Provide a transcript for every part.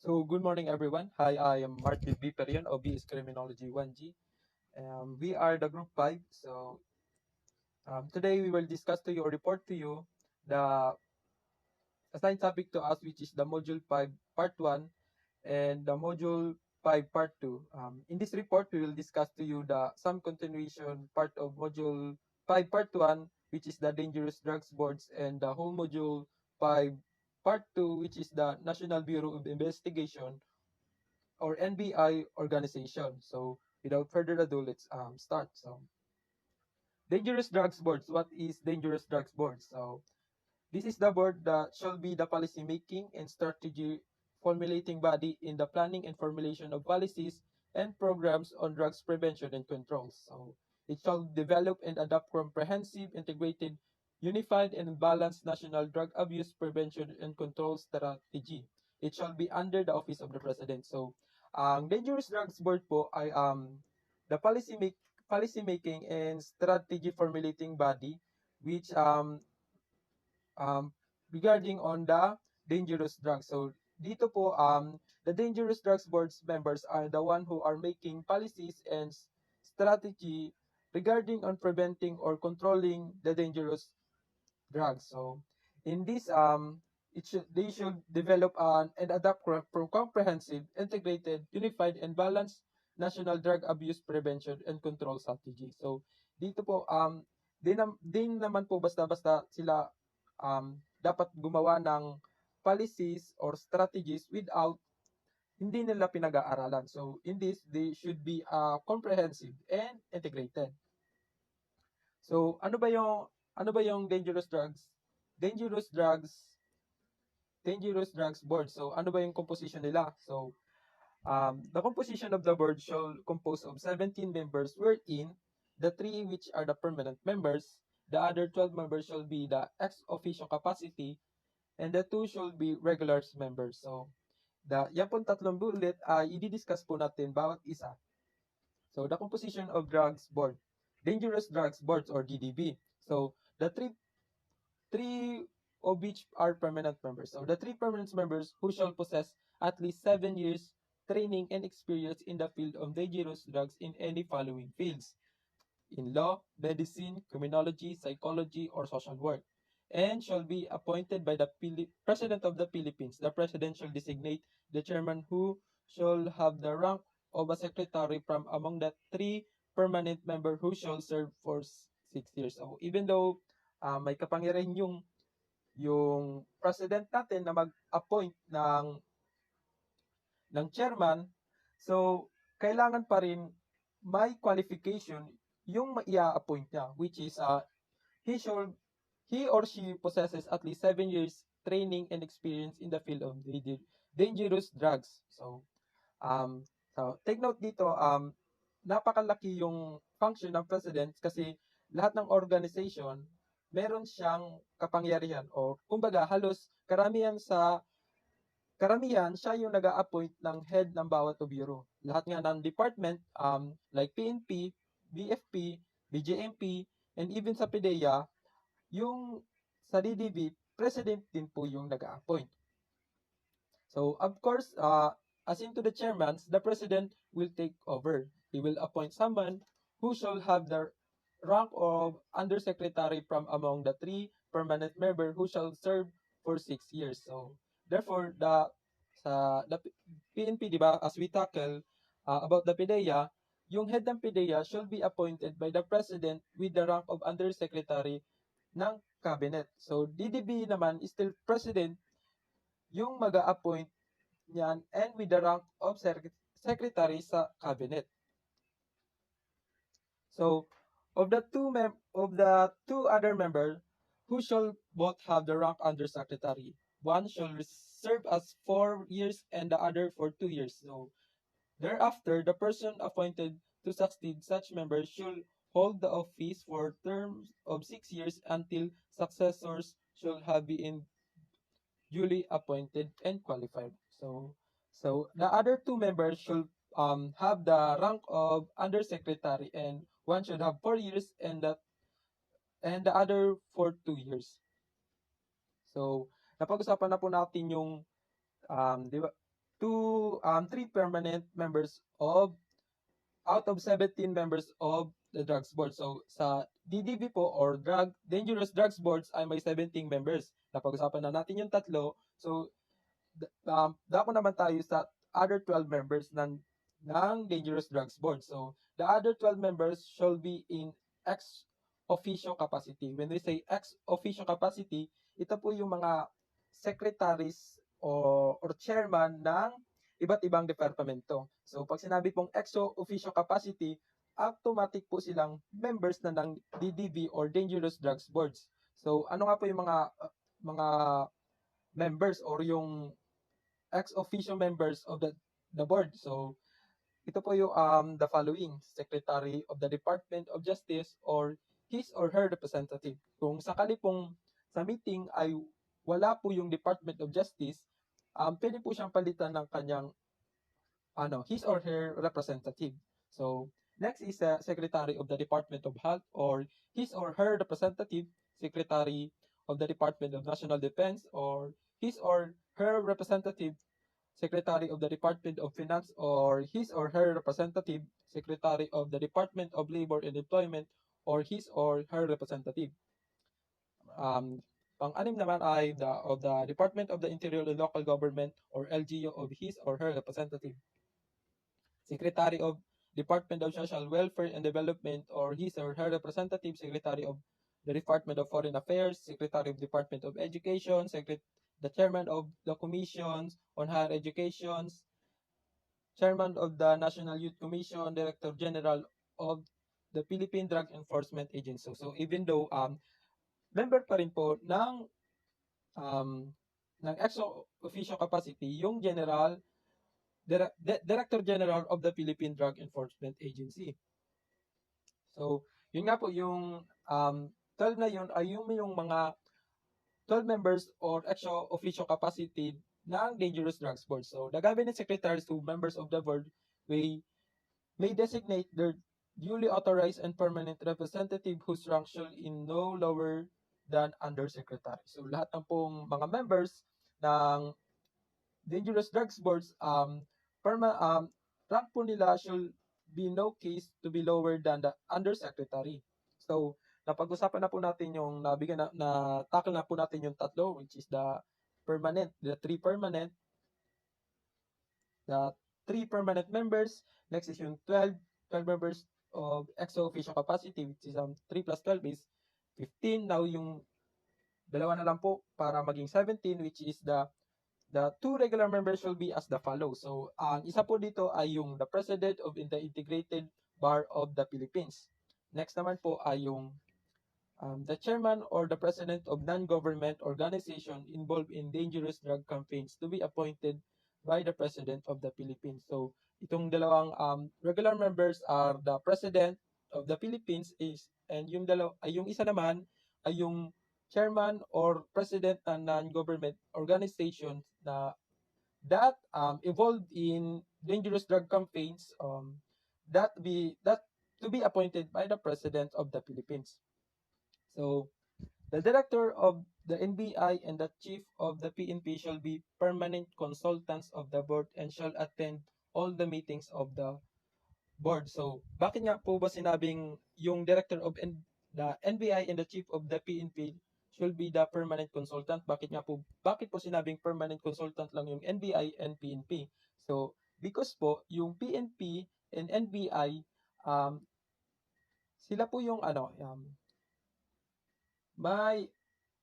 So, good morning, everyone. Hi, I am Martin B. Perion, OB is Criminology 1G. We are the Group 5. So, today we will discuss to you or report to you the assigned topic to us, which is the Module 5, Part 1, and the Module 5, Part 2. In this report, we will discuss to you the some continuation part of Module 5, Part 1, which is the Dangerous Drugs Boards, and the whole Module 5, Part 2, which is the National Bureau of Investigation or NBI organization. So without further ado, let's start. So dangerous drugs boards. What is dangerous drugs boards? So this is the board that shall be the policy making and strategy formulating body in the planning and formulation of policies and programs on drugs prevention and controls. So it shall develop and adopt comprehensive, integrated, unified, and balanced national drug abuse prevention and control strategy. It shall be under the office of the president. So ang dangerous drugs board po ay the policy making and strategy formulating body which um, regarding on the dangerous drugs. So dito po, the dangerous drugs boards members are the one who are making policies and strategy regarding on preventing or controlling the dangerous drugs. So in this, they should develop and adopt comprehensive, integrated, unified, and balanced national drug abuse prevention and control strategy. So dito po, din naman po basta-basta sila dapat gumawa ng policies or strategies without hindi nila pinag-aaralan. So in this, they should be comprehensive and integrated. So ano ba yung dangerous drugs? Dangerous drugs dangerous drugs board. So ano ba yung composition nila? So the composition of the board shall compose of 17 members wherein the 3 which are the permanent members, the other 12 members shall be the ex officio capacity, and the 2 shall be regular members. So yan pong tatlong bullet ay i-discuss po natin bawat isa. So the composition of drugs board, dangerous drugs boards or DDB. So the three of which are permanent members. So the 3 permanent members who shall possess at least 7 years training and experience in the field of dangerous drugs in any following fields: in law, medicine, criminology, psychology, or social work, and shall be appointed by the President of the Philippines. The President shall designate the chairman who shall have the rank of a secretary from among the 3 permanent member who shall serve for 6 years. So even though may kapangyarihan yung president natin na mag-appoint ng chairman, so kailangan pa rin may qualification yung ia-appoint niya, which is he or she possesses at least 7 years training and experience in the field of dangerous drugs. Um, so take note dito, napakalaki yung function ng president kasi lahat ng organization meron siyang kapangyarihan o kumbaga halos karamihan siya yung nag-a-appoint ng head ng bawat bureau. Lahat nga ng department like PNP, BFP, BJMP, and even sa PDEA, yung sa DDB, president din po yung nag-a-appoint. So, of course, as into the chairman, the president will take over. He will appoint someone who shall have the rank of undersecretary from among the 3 permanent members who shall serve for 6 years. So, therefore, the PNP, di ba, as we tackle about the PDEA, yung head ng PDEA shall be appointed by the president with the rank of undersecretary ng cabinet. So, DDB naman is still president yung mag-a-appoint niyan and with the rank of secretary sa cabinet. So, of the two other members who shall both have the rank under secretary, one shall serve as 4 years and the other for 2 years. So, thereafter, the person appointed to succeed such member should hold the office for terms of 6 years until successors shall have been duly appointed and qualified. So the other 2 members should have the rank of undersecretary, and one should have 4 years and the other for 2 years. So napag-usapan na po natin yung di ba, 3 permanent members of out of 17 members of the drugs board. So sa DDB po or dangerous drugs boards ay may 17 members. Napag-usapan na natin yung tatlo. So dako naman tayo sa other 12 members ng dangerous drugs board. So the other 12 members shall be in ex officio capacity. When we say ex officio capacity, ito po yung mga secretaries or chairman ng iba't ibang departamento. So pag sinabi pong ex officio capacity, automatic po silang members na ng DDB or dangerous drugs boards. So ano nga po yung mga members or yung ex officio members of the board? So ito po yung the following: Secretary of the Department of Justice or his or her representative. Kung sakali pong sa meeting ay wala po yung Department of Justice, pwede po siyang palitan ng kanyang his or her representative. So next is Secretary of the Department of Health or his or her representative, Secretary of the Department of National Defense or his or her representative, Secretary of the Department of Finance or his or her representative, Secretary of the Department of Labor and Employment or his or her representative. Pang-anim naman ay of the Department of the Interior and Local Government or LGU of his or her representative. Secretary of Department of Social Welfare and Development or his or her representative, Secretary of the Department of Foreign Affairs, Secretary of Department of Education, the Chairman of the Commissions on Higher Education, Chairman of the National Youth Commission, Director General of the Philippine Drug Enforcement Agency. So even though member pa rin po ng ex officio capacity yung Director General of the Philippine Drug Enforcement Agency. So, yun nga po yung 12 na yun ay yung mga 12 members or ex officio capacity ng Dangerous Drugs Board. So, the cabinet secretaries to members of the board may designate their duly authorized and permanent representative whose rank shall in no lower than undersecretary. So, lahat ng pong mga members ng Dangerous Drugs Boards, rank po nila should be no case to be lower than the undersecretary. So, napag-usapan na po natin yung tackle na po natin yung tatlo, which is the three permanent members. Next is yung 12 members of ex officio capacity, which is 3 plus 12 is 15. Now, yung dalawa na lang po para maging 17, which is the 2 regular members will be as the follows. So, ang isa po dito ay yung the President of the Integrated Bar of the Philippines. Next naman po ay yung the Chairman or the President of non-government organization involved in dangerous drug campaigns to be appointed by the President of the Philippines. So, itong dalawang regular members are the President of the Philippines and yung isa naman ay yung Chairman or President ng non-government organizations that involved in dangerous drug campaigns that to be appointed by the President of the Philippines. So, the Director of the NBI and the Chief of the PNP shall be permanent consultants of the board and shall attend all the meetings of the board. So, bakit nga po ba sinabing yung Director of the NBI and the Chief of the PNP should be the permanent consultant? Bakit po sinabing permanent consultant lang yung NBI and PNP? So, because po, yung PNP and NBI, sila po yung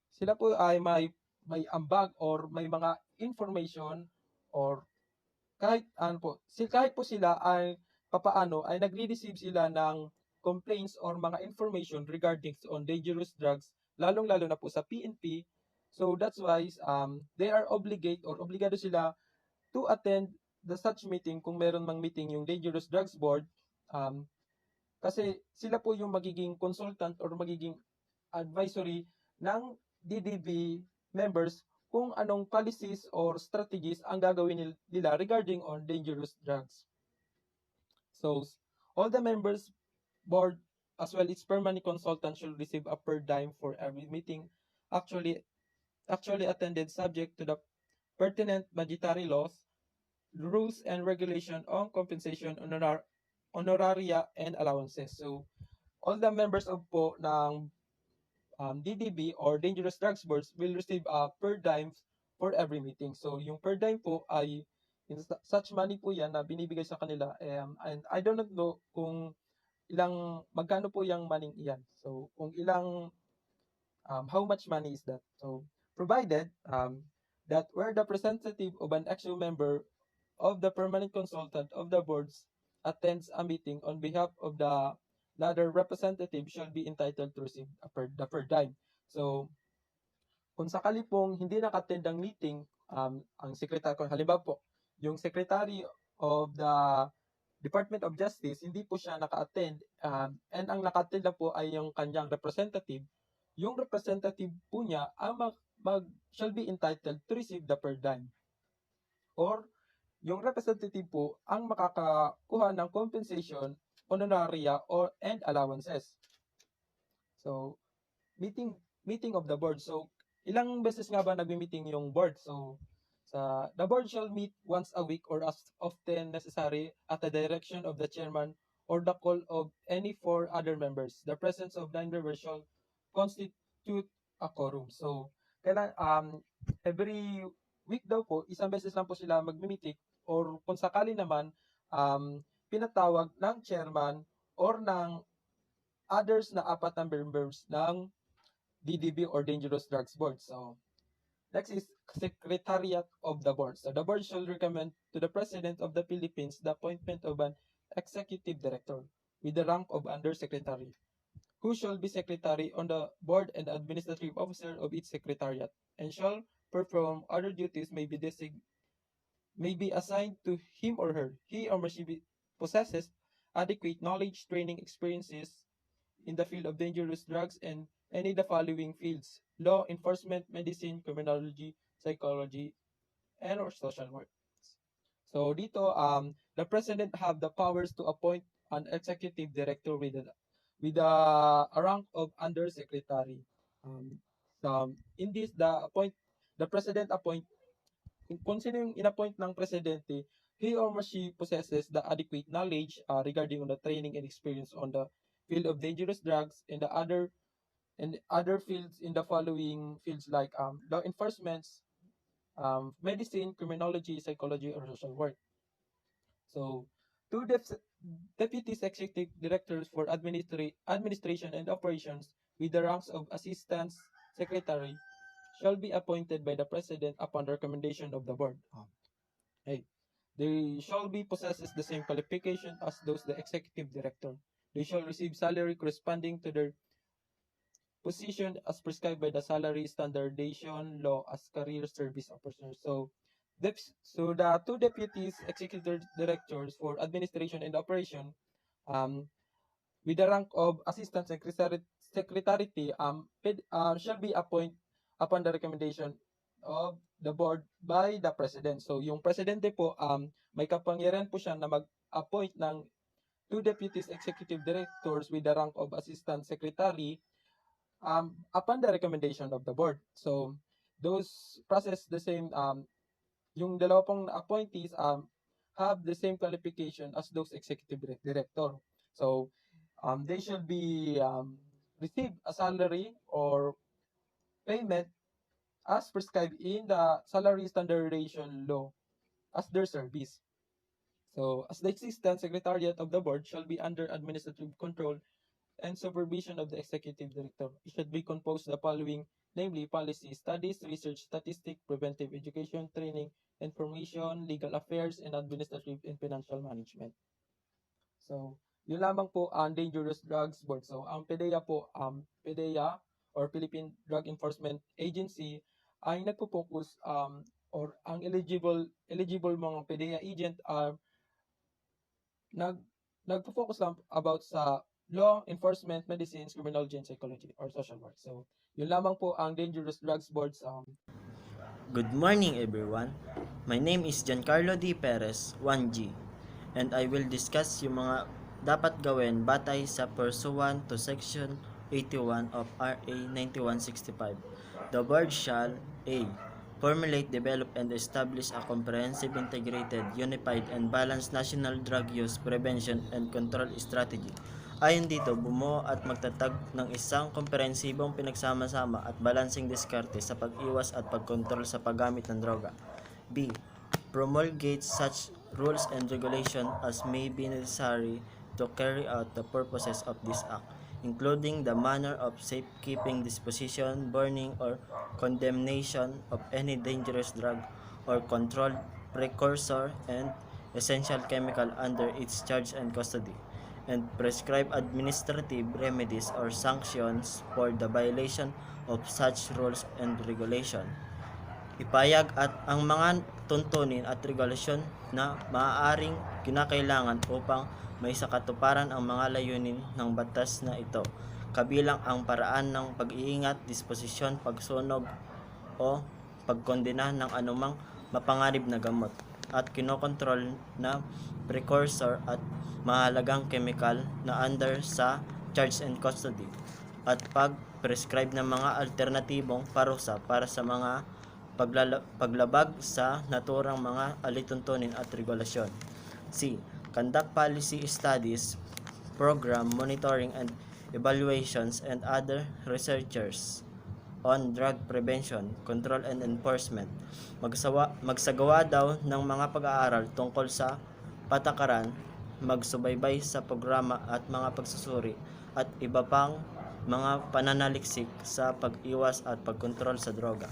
sila po ay may ambag or may mga information or kahit po sila ay papaano ay nagre-receive sila ng complaints or mga information regarding on dangerous drugs, lalong-lalo na po sa PNP. So that's why they are obligado sila to attend the such meeting kung meron mang meeting yung Dangerous Drugs Board, kasi sila po yung magiging consultant or magiging advisory ng DDB members kung anong policies or strategies ang gagawin nila regarding on dangerous drugs. So, all the members board as well as permanent consultant should receive a per dime for every meeting actually attended, subject to the pertinent budgetary laws. rules and regulation on compensation, honoraria, and allowances. So, all the members of po ng DDB or Dangerous Drugs Boards will receive a per dime for every meeting. So, yung per dime po ay such money po yan na binibigay sa kanila. And I don't know kung magkano po yung money iyan. So, kung how much money is that? So, provided that where the representative of an actual member of the permanent consultant of the boards attends a meeting on behalf of the latter representative shall be entitled to receive the per dime. So, kung sakali pong hindi naka-attend ang meeting, ang secretary, kung halimbawa po, yung secretary of the Department of Justice, hindi po siya naka-attend, and ang naka-attend lang po ay yung kanyang representative, yung representative po niya ang shall be entitled to receive the per dime. Or, yung representative po ang makakakuha ng compensation, honoraria, and allowances. So, meeting of the board. So, ilang beses nga ba nagmi-meeting yung board? So, the board shall meet once a week or as often necessary at the direction of the chairman or the call of any 4 other members. The presence of 9 members shall constitute a quorum. So, every week daw po, isang beses lang po sila magmi-meeting or kung sakali naman, pinatawag ng chairman or ng others na 4 na members ng DDB or Dangerous Drugs Board. So, next is Secretariat of the Board. So, the board shall recommend to the President of the Philippines the appointment of an executive director with the rank of undersecretary, who shall be secretary on the board and administrative officer of each secretariat, and shall perform other duties may be assigned to him or her. He or she possesses adequate knowledge, training, experiences in the field of dangerous drugs and any of the following fields: law enforcement, medicine, criminology, psychology, and or social work. So dito, the president have the powers to appoint an executive director with a rank of undersecretary. In this, the president appoint, kung sino yung in-appoint ng presidente, he or she possesses the adequate knowledge regarding on the training and experience on the field of dangerous drugs and other fields in the following fields like law enforcement, medicine, criminology, psychology, or social work. So, 2 deputies executive directors for administration and operations with the ranks of assistant secretary shall be appointed by the president upon the recommendation of the board. They shall be possesses the same qualification as those the executive director. They shall receive salary corresponding to their position as prescribed by the salary standardization law as career service officers. So the 2 deputies executive directors for administration and operation with the rank of assistant secretary shall be appointed upon the recommendation of the board by the president. So yung presidente po may kapangyarihan po siya na mag-appoint ng 2 deputies executive directors with the rank of assistant secretary upon the recommendation of the board. So those process the same yung dalawa pong appointees have the same qualification as those executive director. So they should be receive a salary or payment as prescribed in the salary standardization law as their service. So, as the assistant secretariat of the board shall be under administrative control and supervision of the executive director. It should be composed of the following, namely policy, studies, research, statistics, preventive education, training, information, legal affairs, and administrative and financial management. So, yun lamang po ang Dangerous Drugs Board. So, ang PDEA po, PDEA or Philippine Drug Enforcement Agency ay nagpo-focus or ang eligible mga PDEA agent nagpo-focus lang about sa law, enforcement, medicines, criminology, and psychology or social work. So, yun lamang po ang Dangerous Drugs Boards. Good morning everyone. My name is Carlo D. Perez, 1G, and I will discuss yung mga dapat gawin batay sa pursuant to Section 81 of RA 9165. The board shall A. formulate, develop, and establish a comprehensive, integrated, unified, and balanced national drug use prevention and control strategy. Ayon dito, bumuo at magtatag ng isang komprehensibong pinagsama-sama at balansing diskarte sa pag-iwas at pagkontrol sa paggamit ng droga. B. Promulgate such rules and regulation as may be necessary to carry out the purposes of this act, including the manner of safekeeping, disposition, burning, or condemnation of any dangerous drug or controlled precursor and essential chemical under its charge and custody, and prescribe administrative remedies or sanctions for the violation of such rules and regulation. Ipayag at ang mga tuntunin at regulasyon na maaaring kinakailangan upang may sakatuparan ang mga layunin ng batas na ito, kabilang ang paraan ng pag-iingat, disposisyon, pagsunog o pagkondena ng anumang mapanganib na gamot at kinokontrol na precursor at mahalagang chemical na under sa charge and custody, at pag-prescribe ng mga alternatibong parusa para sa mga paglabag sa naturang mga alituntunin at regulasyon. C. Conduct policy studies, program monitoring and evaluations, and other researchers on drug prevention, control and enforcement. Magsagawa daw ng mga pag-aaral tungkol sa patakaran, magsubaybay sa programa at mga pagsusuri at iba pang mga pananaliksik sa pag-iwas at pagkontrol sa droga.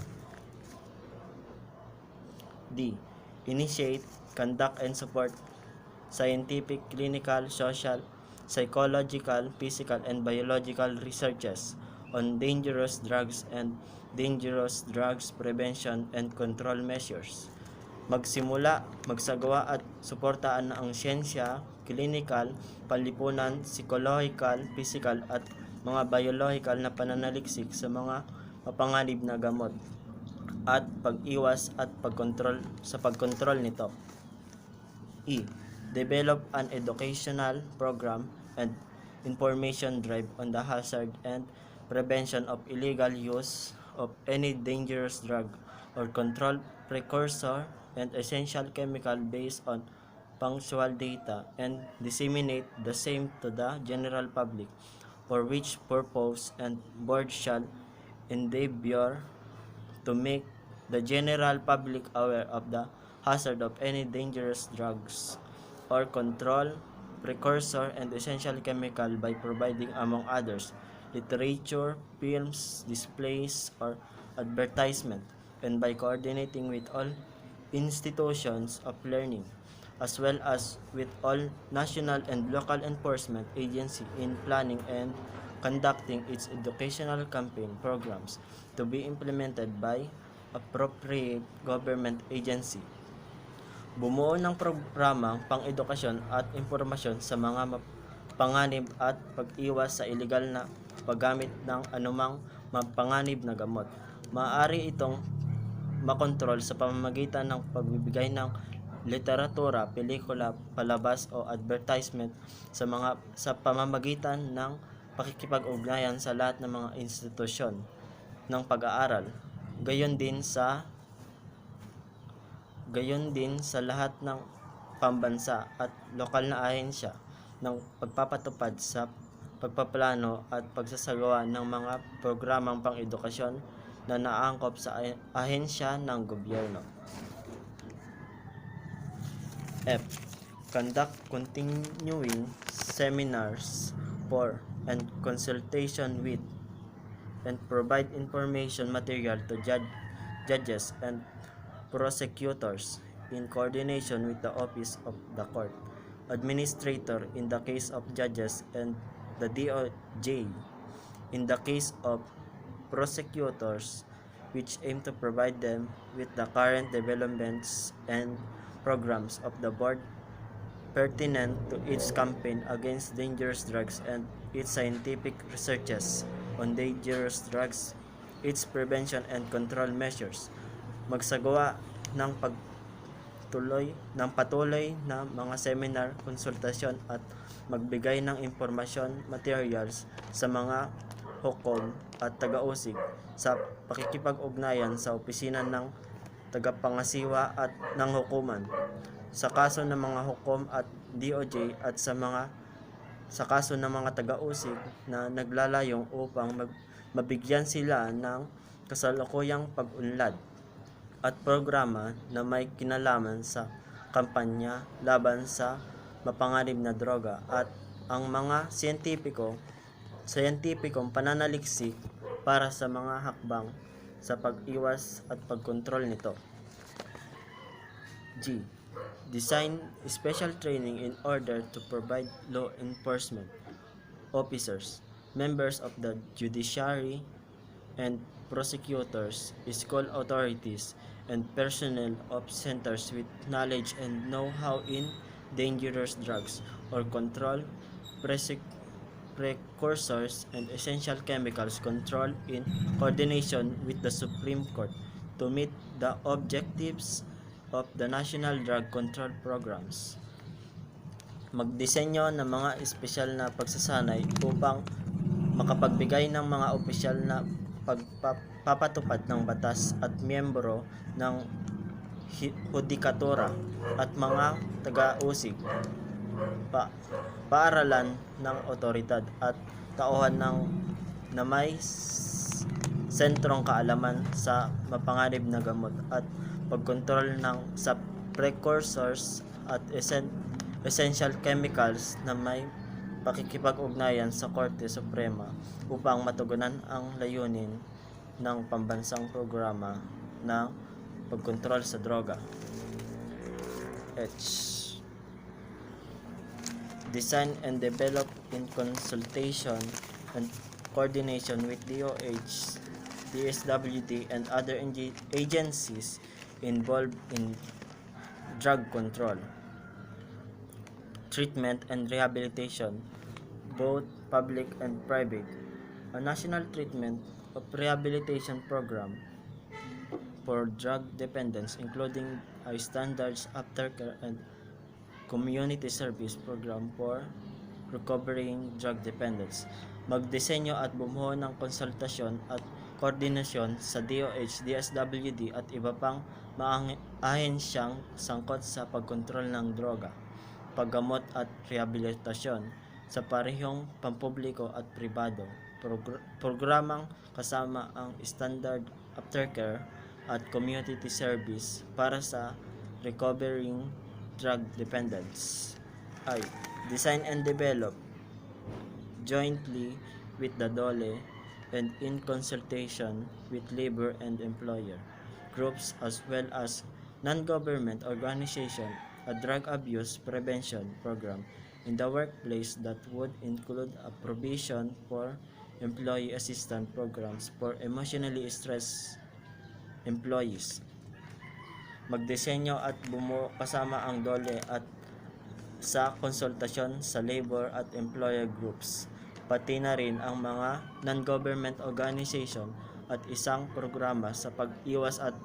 D. Initiate, conduct, and support scientific, clinical, social, psychological, physical, and biological researches on dangerous drugs and dangerous drugs prevention and control measures. Magsimula, magsagawa at suportaan ang siyensya, clinical, palipunan, psychological, physical, at mga biological na pananaliksik sa mga mapanganib na gamot at pag-iwas at pagkontrol sa pagkontrol nito. E. Develop an educational program and information drive on the hazard and prevention of illegal use of any dangerous drug or controlled precursor and essential chemical based on punctual data, and disseminate the same to the general public, for which purpose and board shall endeavor to make the general public aware of the hazard of any dangerous drugs or control precursor and essential chemical by providing, among others, literature, films, displays, or advertisement, and by coordinating with all institutions of learning, as well as with all national and local enforcement agency in planning and conducting its educational campaign programs to be implemented by appropriate government agency. Bumuo ng programang pang-edukasyon at impormasyon sa mga panganib at pag-iwas sa iligal na paggamit ng anumang mapanganib na gamot. Maaari itong makontrol sa pamamagitan ng pagbibigay ng literatura, pelikula, palabas o advertisement sa pamamagitan ng pakikipag-ugnayan sa lahat ng mga institusyon ng pag-aaral. Gayon din sa lahat ng pambansa at lokal na ahensya ng pagpapatupad sa pagpaplano at pagsasagawa ng mga programang pang-edukasyon na naangkop sa ahensya ng gobyerno. F. Conduct continuing seminars for and consultation with and provide information material to judges and prosecutors in coordination with the Office of the Court Administrator in the case of judges and the DOJ in the case of prosecutors, which aim to provide them with the current developments and programs of the board pertinent to its campaign against dangerous drugs and its scientific researches on dangerous drugs, its prevention and control measures. Magsagawa ng patuloy na mga seminar, konsultasyon at magbigay ng impormasyon materials sa mga hukom at taga-usig sa pakikipag-ugnayan sa opisina ng tagapangasiwa at ng hukuman sa kaso ng mga hukom at DOJ at sa kaso ng mga taga-usig na naglalayong upang mabigyan sila ng kasalukuyang pag-unlad at programa na may kinalaman sa kampanya laban sa mapanganib na droga at ang mga siyentipikong pananaliksik para sa mga hakbang sa pag-iwas at pagkontrol nito. G. Design special training in order to provide law enforcement officers, members of the judiciary, and prosecutors, school authorities, and personnel of centers with knowledge and know-how in dangerous drugs or control, precursors, and essential chemicals control in coordination with the Supreme Court to meet the objectives of the National Drug Control Programs. Magdisenyo ng mga espesyal na pagsasanay upang makapagbigay ng mga opisyal na pagpapatupad ng batas at miyembro ng hudikatura at mga taga-usig, paaralan ng otoridad at tauhan na may sentrong kaalaman sa mapanganib na gamot at pagkontrol sa precursors at essential chemicals na may pakikipag-ugnayan sa Korte Suprema upang matugunan ang layunin ng pambansang programa ng pagkontrol sa droga. H. Design and develop in consultation and coordination with DOH, DSWD, and other agencies involved in drug control, treatment, and rehabilitation, both public and private. A national treatment of rehabilitation program for drug dependence, including a standards aftercare and community service program for recovering drug dependence. Magdisenyo at bumuo ng konsultasyon at koordinasyon sa DOH, DSWD at iba pang ahensyang sangkot sa pagkontrol ng droga, paggamot at rehabilitasyon sa parehong pampubliko at pribado. Programang kasama ang standard aftercare at community service para sa recovering drug dependence. I. Design and develop jointly with the DOLE and in consultation with labor and employer groups as well as non-government organization a drug abuse prevention program in the workplace that would include a provision for employee assistance programs for emotionally stressed employees. Magdisenyo at bumuo kasama ang DOLE at sa konsultasyon sa labor at employer groups, pati na rin ang mga non-government organization at isang programa sa pag-iwas at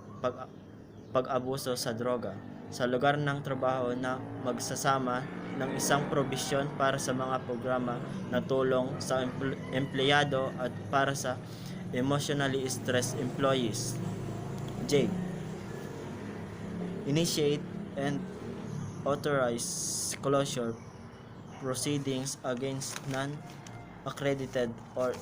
pag-abuso sa droga sa lugar ng trabaho na magsasama ng isang probisyon para sa mga programa na tulong sa empleyado at para sa emotionally stressed employees. J. Initiate and authorize closure proceedings against non-accredited or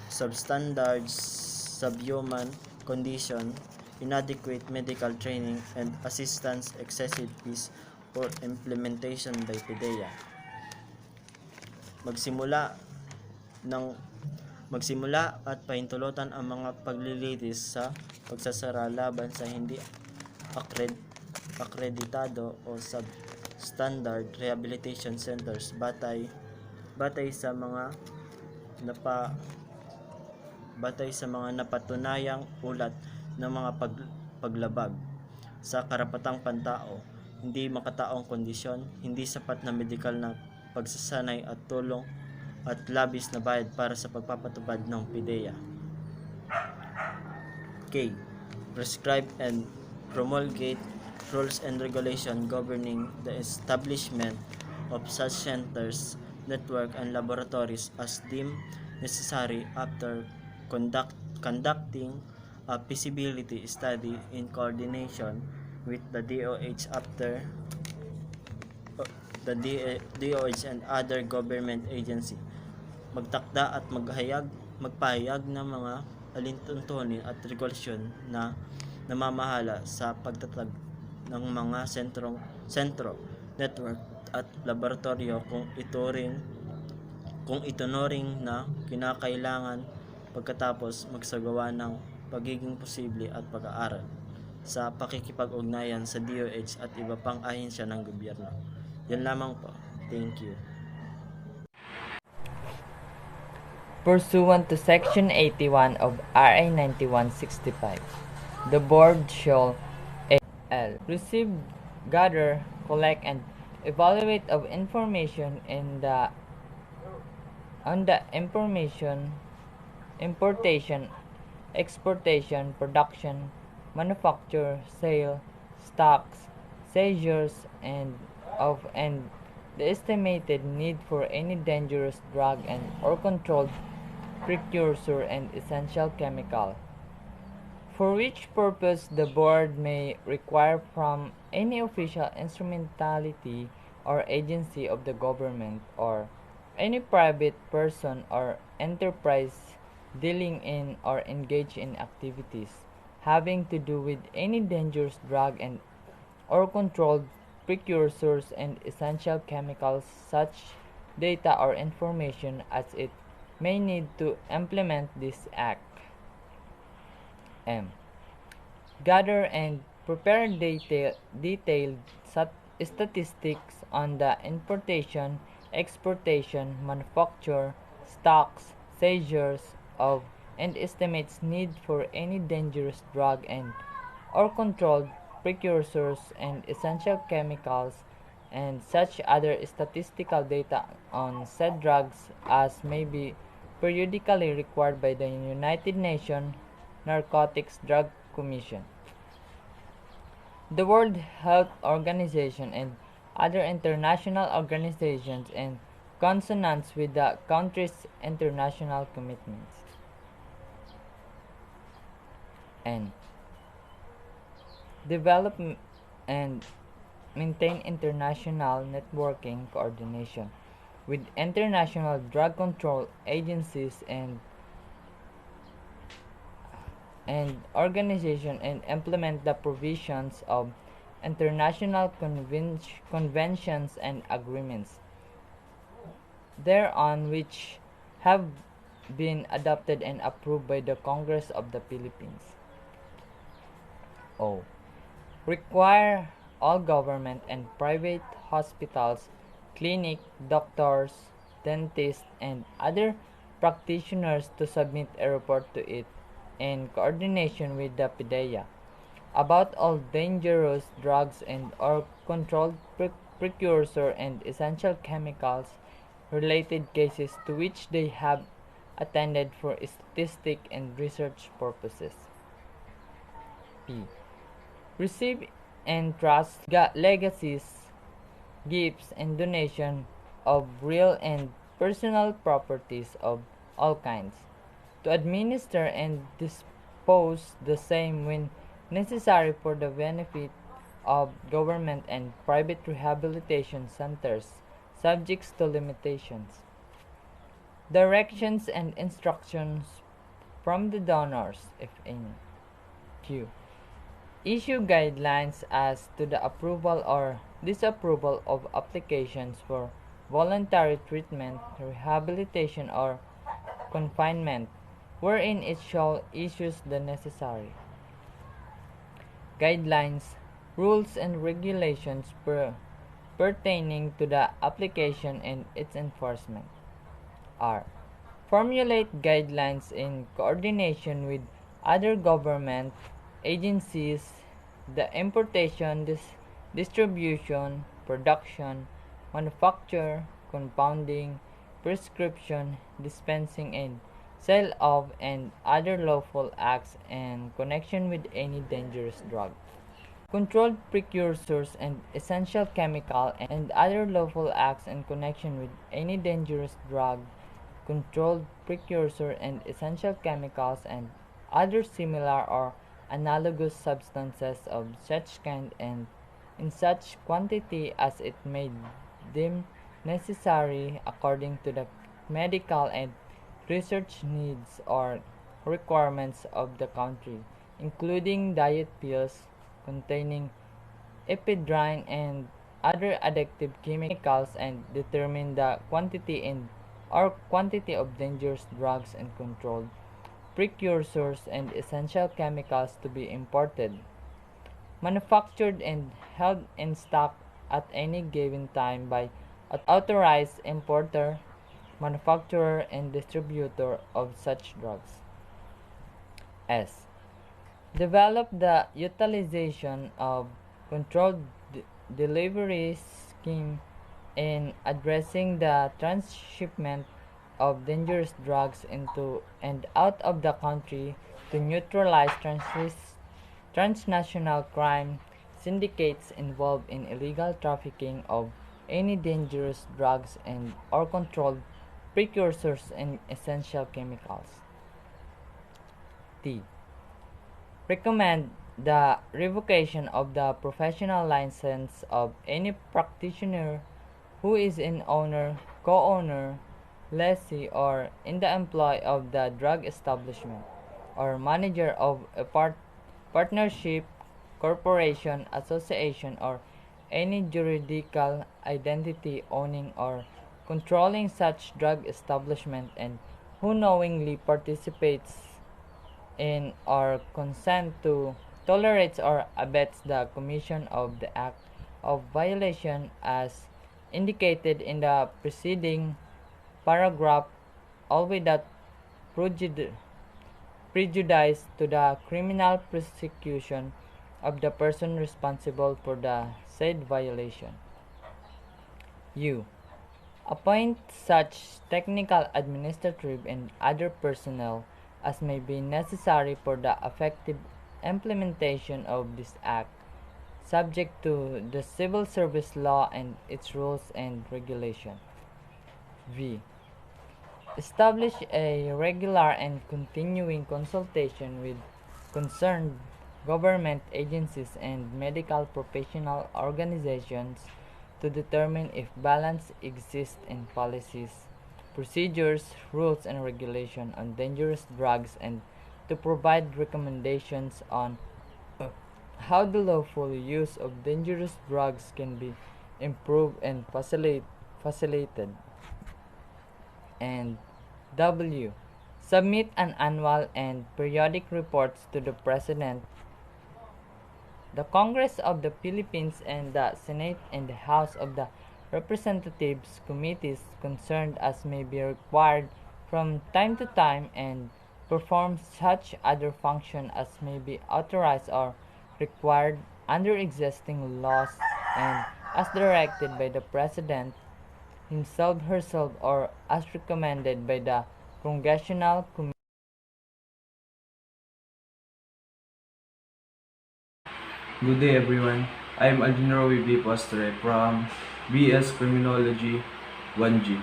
substandard, subhuman condition, inadequate medical training and assistance, excessive fees for implementation by PIDEA. Magsimula at pahintulutan ang mga paglilitis sa pagsasara laban sa hindi akreditado o substandard rehabilitation centers batay sa mga napatunayang ulat ng mga paglabag sa karapatang pantao, hindi makataong kondisyon, hindi sapat na medikal na pagsasanay at tulong at labis na bayad para sa pagpapatupad ng PIDEA. K. Prescribe and promulgate rules and regulation governing the establishment of such centers, network, and laboratories as deemed necessary after conducting a feasibility study in coordination with the DOH after the DOH and other government agency. Magtakda at magpahayag ng mga alintuntunin at regulasyon na namamahala sa pagtatag ng mga sentro, network at laboratorio kung itunuring na kinakailangan pagkatapos magsagawa ng pagiging posible at pag-aaral sa pakikipag-ugnayan sa DOH at iba pang ahensya ng gobyerno. Yan lamang po. Thank you. Pursuant to Section 81 of RA 9165, the Board shall L. Receive, gather, collect, and evaluate of information on the information, importation, exportation, production, manufacture, sale, stocks, seizures, and the estimated need for any dangerous drug and or controlled precursor and essential chemical, for which purpose the Board may require from any official instrumentality or agency of the government or any private person or enterprise dealing in or engaged in activities having to do with any dangerous drug and or controlled precursors and essential chemicals such data or information as it may need to implement this act. M. Gather and prepare detailed statistics on the importation, exportation, manufacture, stocks, seizures of, and estimates need for any dangerous drug and or controlled precursors and essential chemicals, and such other statistical data on said drugs as may be periodically required by the United Nations Narcotics Drug Commission, the World Health Organization, and other international organizations in consonance with the country's international commitments. And develop and maintain international networking coordination with international drug control agencies and organizations, and implement the provisions of international conventions and agreements thereon which have been adopted and approved by the Congress of the Philippines. O. Require all government and private hospitals, clinic, doctors, dentists, and other practitioners to submit a report to it in coordination with the PIDEA about all dangerous drugs and or controlled precursor and essential chemicals related cases to which they have attended for statistic and research purposes. P. Receive and trust legacies, gifts, and donation of real and personal properties of all kinds, to administer and dispose the same when necessary for the benefit of government and private rehabilitation centers, subject to limitations. Directions and instructions from the donors, if any. Q. Issue guidelines as to the approval or disapproval of applications for voluntary treatment, rehabilitation, or confinement, wherein it shall issue the necessary guidelines, rules, and regulations pertaining to the application and its enforcement. R. Formulate guidelines in coordination with other government agencies, the importation, distribution, production, manufacture, compounding, prescription, dispensing, and sale of and other lawful acts in connection with any dangerous drug, controlled precursors and essential chemical, and other lawful acts in connection with any dangerous drug, controlled precursor and essential chemicals, and other similar or analogous substances of such kind and in such quantity as it may deem necessary according to the medical and research needs or requirements of the country, including diet pills containing ephedrine and other addictive chemicals, and determine the quantity and or quantity of dangerous drugs and controlled precursors and essential chemicals to be imported, manufactured and held in stock at any given time by authorized importer, manufacturer and distributor of such drugs. S. Develop the utilization of controlled delivery scheme in addressing the transshipment of dangerous drugs into and out of the country to neutralize transnational crime syndicates involved in illegal trafficking of any dangerous drugs and or controlled precursors and essential chemicals. T. Recommend the revocation of the professional license of any practitioner who is an owner, co-owner, lessee, or in the employ of the drug establishment, or manager of a partnership, corporation, association, or any juridical identity owning or controlling such drug establishment and who knowingly participates in or consent to tolerates or abets the commission of the act of violation as indicated in the preceding paragraph, all without prejudice to the criminal prosecution of the person responsible for the said violation. U. Appoint such technical, administrative, and other personnel as may be necessary for the effective implementation of this act, subject to the civil service law and its rules and regulation. V. Establish a regular and continuing consultation with concerned government agencies and medical professional organizations to determine if balance exists in policies, procedures, rules, and regulations on dangerous drugs and to provide recommendations on how the lawful use of dangerous drugs can be improved and facilitated. And W. Submit an annual and periodic reports to the President, the Congress of the Philippines, and the Senate and the House of the Representatives committees concerned as may be required from time to time, and perform such other function as may be authorized or required under existing laws and as directed by the President himself, herself, or as recommended by the Congressional Committee. Good day everyone. I am Aljon Rui Postre from BS Criminology 1G.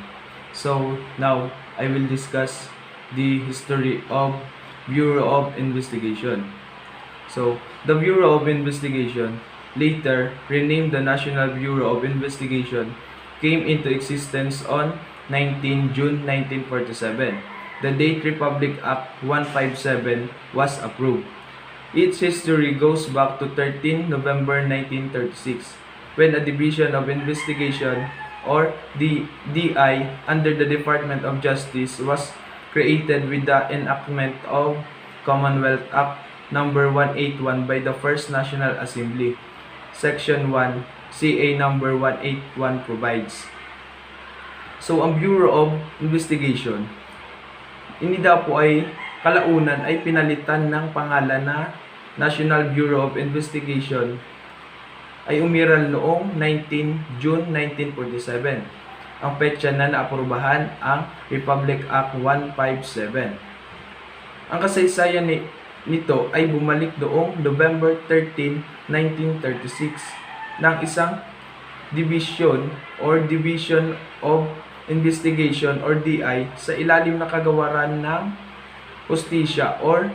So now I will discuss the history of Bureau of Investigation. So the Bureau of Investigation, later renamed the National Bureau of Investigation, came into existence on 19 June 1947, the date Republic Act 157 was approved. Its history goes back to 13 November 1936, when a Division of Investigation, or the DI, under the Department of Justice was created with the enactment of Commonwealth Act No. 181 by the First National Assembly. Section 1, CA No. 181 provides. So, ang Bureau of Investigation, inida po ay kalaunan ay pinalitan ng pangalan na National Bureau of Investigation, ay umiral noong 19 June 1947. Ang petsa na naaprubahan ang Republic Act 157. Ang kasaysayan nito ay bumalik noong November 13, 1936 ng isang Division of Investigation or DI sa ilalim ng kagawaran ng Hustisya or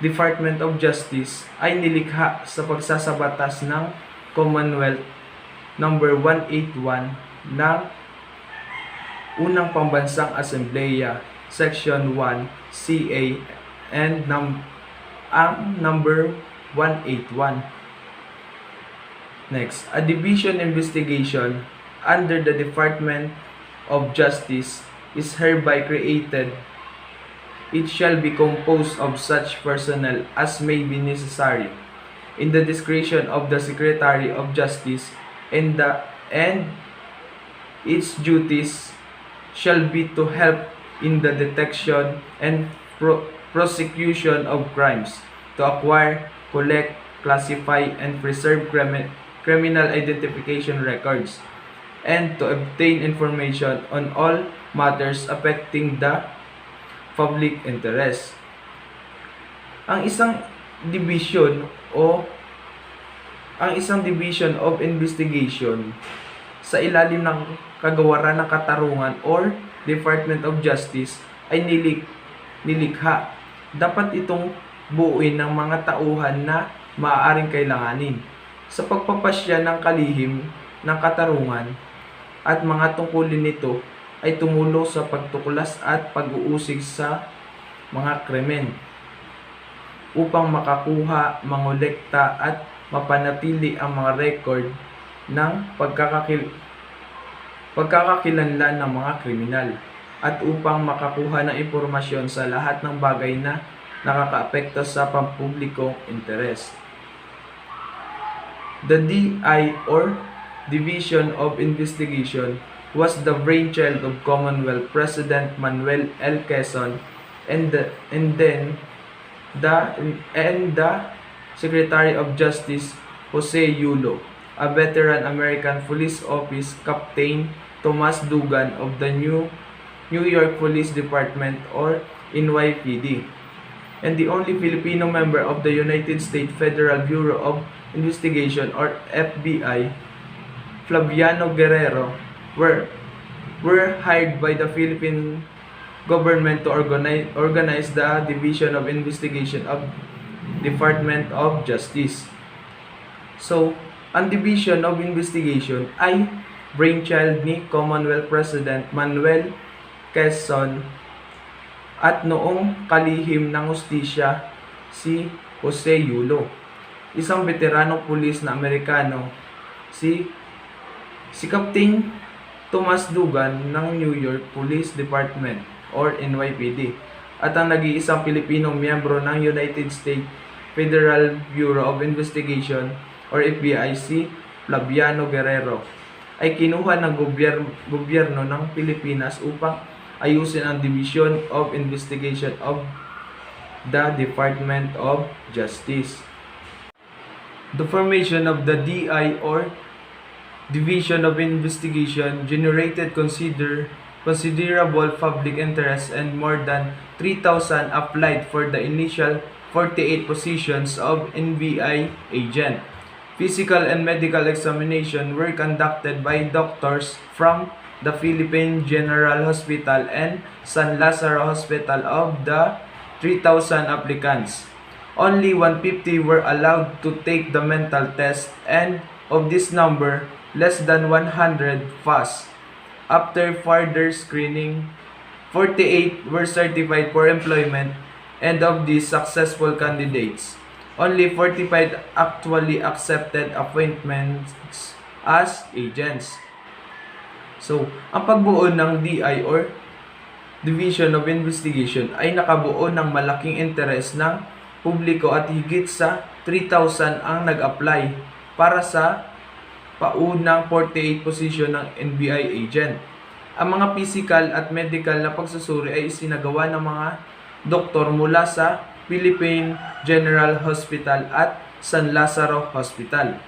Department of Justice ay nilikha sa pagsasabatas ng Commonwealth number 181 ng Unang Pambansang Asambleya, Section 1, CA, and ang number 181. Next, a division investigation under the Department of Justice is hereby created. It shall be composed of such personnel as may be necessary in the discretion of the Secretary of Justice, and its duties shall be to help in the detection and prosecution of crimes, to acquire, collect, classify, and preserve criminal identification records, and to obtain information on all matters affecting the public interest. Ang isang division of investigation sa ilalim ng kagawaran ng katarungan or Department of Justice ay nilikha. Dapat itong buuin ng mga tauhan na maaaring kailanganin sa pagpapasya ng kalihim ng katarungan, at mga tungkulin nito ay tumulong sa pagtuklas at pag-uusig sa mga krimen upang makakuha, mangolekta at mapanatili ang mga record ng pagkakakilanlan ng mga kriminal, at upang makakuha ng impormasyon sa lahat ng bagay na nakakaapekto sa pampublikong interes. The DI or Division of Investigation was the brainchild of Commonwealth President Manuel L. Quezon and the Secretary of Justice Jose Yulo, a veteran American Police Office Captain Thomas Dugan of the New York Police Department or NYPD, and the only Filipino member of the United States Federal Bureau of Investigation or FBI, Flaviano Guerrero, were hired by the Philippine government to organize the Division of Investigation of Department of Justice. So, ang Division of Investigation ay brainchild ni Commonwealth President Manuel Quezon at noong kalihim ng hustisya si Jose Yulo, isang veteranong pulis na Amerikano, si Captain Thomas Dugan ng New York Police Department or NYPD, at ang nag-iisang Pilipinong miyembro ng United States Federal Bureau of Investigation or FBI, si Flaviano Guerrero, ay kinuha ng gobyerno ng Pilipinas upang ayusin ang Division of Investigation of the Department of Justice. The formation of the DI or Division of Investigation generated considerable public interest, and more than 3,000 applied for the initial 48 positions of NBI agent. Physical and medical examination were conducted by doctors from the Philippine General Hospital and San Lazaro Hospital. Of the 3,000 applicants, only 150 were allowed to take the mental test, and of this number, less than 100 passed. After further screening, 48 were certified for employment, and of these successful candidates, only 45 actually accepted appointments as agents. So, ang pagbuo ng DI or Division of Investigation ay nakabuo ng malaking interes ng publiko, at higit sa 3,000 ang nag-apply para sa paunang 48 position ng NBI agent. Ang mga physical at medical na pagsusuri ay isinagawa ng mga doktor mula sa Philippine General Hospital at San Lazaro Hospital.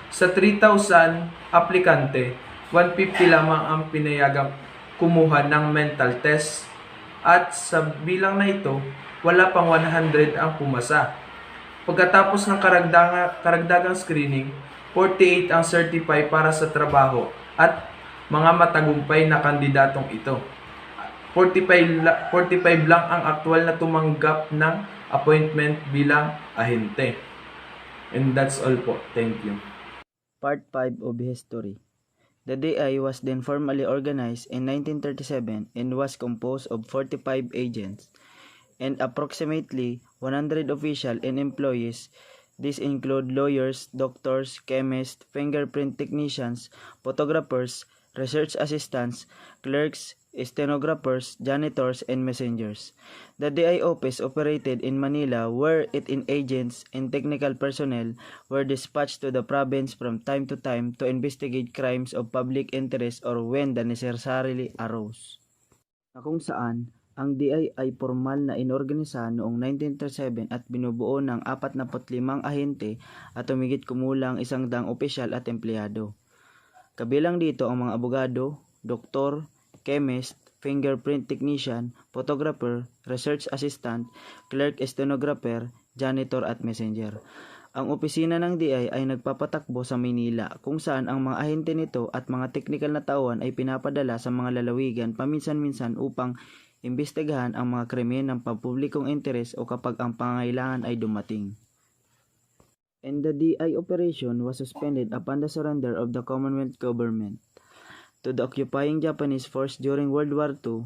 Sa 3,000 aplikante, 150 lamang ang pinayagang kumuha ng mental test, at sa bilang na ito, wala pang 100 ang pumasa. Pagkatapos ng karagdagang screening, 48 ang certify para sa trabaho at mga matagumpay na kandidatong ito. 45 lang ang aktual na tumanggap ng appointment bilang ahente. And that's all po. Thank you. Part 5 of History. The DI was then formally organized in 1937 and was composed of 45 agents and approximately 100 officials and employees. These include lawyers, doctors, chemists, fingerprint technicians, photographers, research assistants, clerks, stenographers, janitors, and messengers. The DI office operated in Manila where its agents and technical personnel were dispatched to the province from time to time to investigate crimes of public interest or when the necessarily arose. Na kung saan ang DI ay formal na inorganisa noong 1937 at binubuo ng 45 ahente at humigit kumulang 100 opisyal at empleyado. Kabilang dito ang mga abogado, doktor, chemist, fingerprint technician, photographer, research assistant, clerk, stenographer, janitor at messenger. Ang opisina ng DI ay nagpapatakbo sa Maynila kung saan ang mga ahente nito at mga teknikal na tauhan ay pinapadala sa mga lalawigan paminsan-minsan upang imbestigahan ang mga krimen ng pampublikong interes o kapag ang pangangailangan ay dumating. And the DI operation was suspended upon the surrender of the Commonwealth government to the occupying Japanese force during World War II.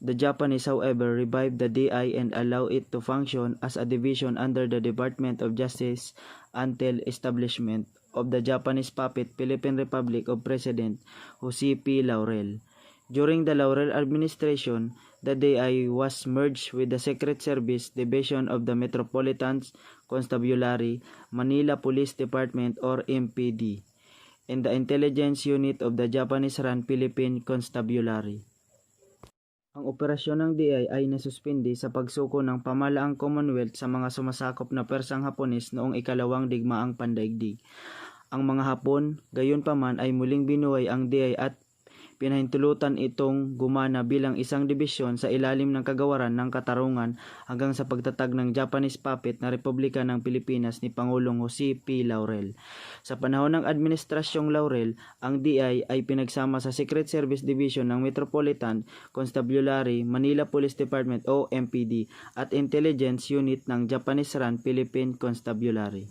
The Japanese, however, revived the DI and allowed it to function as a division under the Department of Justice until establishment of the Japanese puppet Philippine Republic of President Jose P. Laurel. During the Laurel administration, the DI was merged with the Secret Service Division of the Metropolitan Constabulary, Manila Police Department or MPD, and the Intelligence Unit of the Japanese-run Philippine Constabulary. Ang operasyon ng DI ay nasuspindi sa pagsuko ng pamalaang Commonwealth sa mga sumasakop na Persang Hapones noong ikalawang digmaang pandaigdig. Ang mga Hapon, gayunpaman ay muling binuhay ang DI at pinahintulutan itong gumana bilang isang dibisyon sa ilalim ng kagawaran ng katarungan hanggang sa pagtatag ng Japanese puppet na Republika ng Pilipinas ni Pangulong Jose P. Laurel. Sa panahon ng Administrasyong Laurel, ang DI ay pinagsama sa Secret Service Division ng Metropolitan Constabulary, Manila Police Department o MPD at Intelligence Unit ng Japanese-run Philippine Constabulary.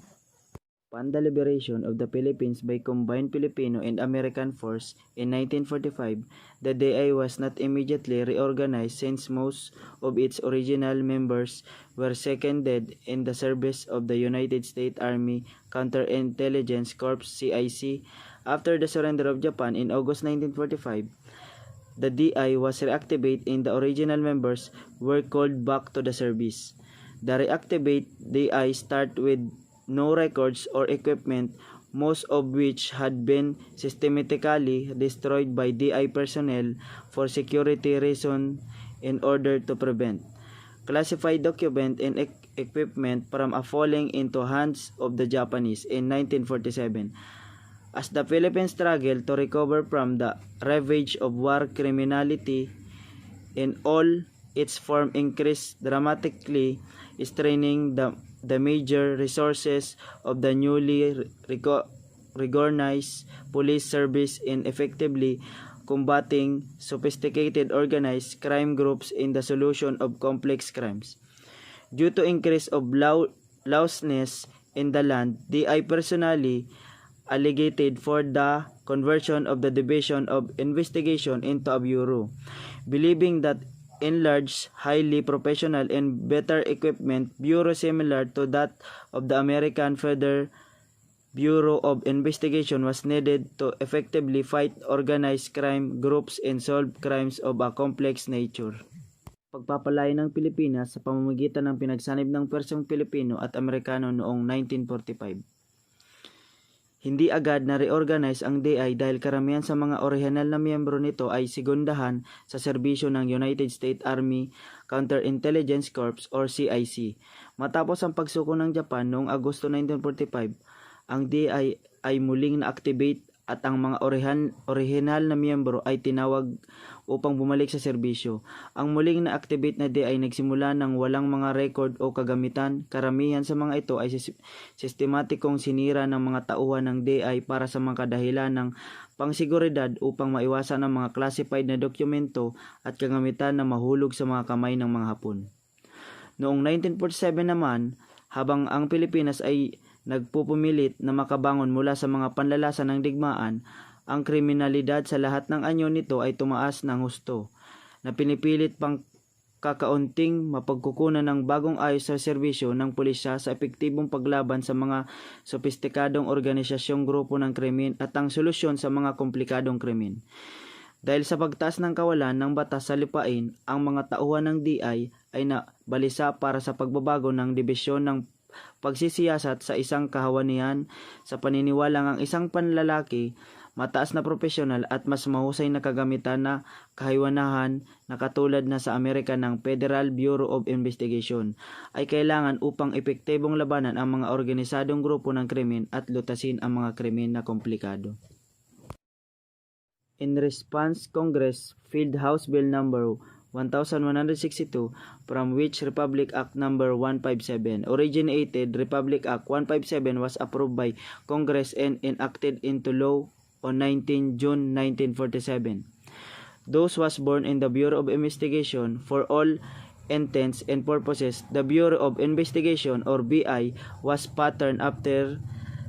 Upon the liberation of the Philippines by combined Filipino and American force in 1945, the DI was not immediately reorganized since most of its original members were seconded in the service of the United States Army Counterintelligence Corps CIC. After the surrender of Japan in August 1945, the DI was reactivated and the original members were called back to the service. The reactivated DI started with no records or equipment, most of which had been systematically destroyed by DI personnel for security reasons in order to prevent classified document and equipment from falling into hands of the Japanese in 1947. As the Philippines struggled to recover from the ravage of war, criminality in all its form increased dramatically, straining the major resources of the newly reorganized police service in effectively combating sophisticated organized crime groups in the solution of complex crimes. Due to increase of lawlessness in the land, DI personally alleged for the conversion of the Division of Investigation into a bureau, believing that enlarged, highly professional and better equipment bureau similar to that of the American Federal Bureau of Investigation was needed to effectively fight organized crime groups and solve crimes of a complex nature. Pagpapalaya ng Pilipinas sa pamamagitan ng pinagsanib ng Persang Pilipino at Amerikano noong 1945. Hindi agad na reorganize ang DI dahil karamihan sa mga orihinal na miyembro nito ay segundahan sa serbisyo ng United States Army Counterintelligence Corps or CIC. Matapos ang pagsuko ng Japan noong Agosto 1945, ang DI ay muling na-activate at ang mga orihinal na miyembro ay tinawag upang bumalik sa serbisyo. Ang muling na-activate na DI ay nagsimula ng walang mga record o kagamitan. Karamihan sa mga ito ay sistematikong sinira ng mga tauhan ng DI para sa mga kadahilan ng pangsiguridad upang maiwasan ang mga classified na dokumento at kagamitan na mahulog sa mga kamay ng mga Hapon. Noong 1947 naman, habang ang Pilipinas ay nagpupumilit na makabangon mula sa mga panlalasa ng digmaan, ang kriminalidad sa lahat ng anyo nito ay tumaas ng husto, na pinipilit pang kakaunting mapagkukunan ng bagong ayos sa serbisyo ng pulisya sa epektibong paglaban sa mga sopistikadong organisasyong grupo ng krimen at ang solusyon sa mga komplikadong krimen. Dahil sa pagtaas ng kawalan ng batas sa lipain, ang mga tauhan ng DI ay nabalisa para sa pagbabago ng dibisyon ng pagsisiyasat sa isang kahawanian sa paniniwalang ang isang panlalaki, mataas na profesional at mas mahusay na kagamitan na kahiwanahan na katulad na sa Amerika ng Federal Bureau of Investigation ay kailangan upang epektibong labanan ang mga organisadong grupo ng krimen at lutasin ang mga krimen na komplikado. In response, Congress filed House Bill number 1162, from which Republic Act number 157 originated. Republic Act 157 was approved by Congress and enacted into law on 19 June 1947. Those was born in the Bureau of Investigation. For all intents and purposes, the Bureau of Investigation or BI was patterned after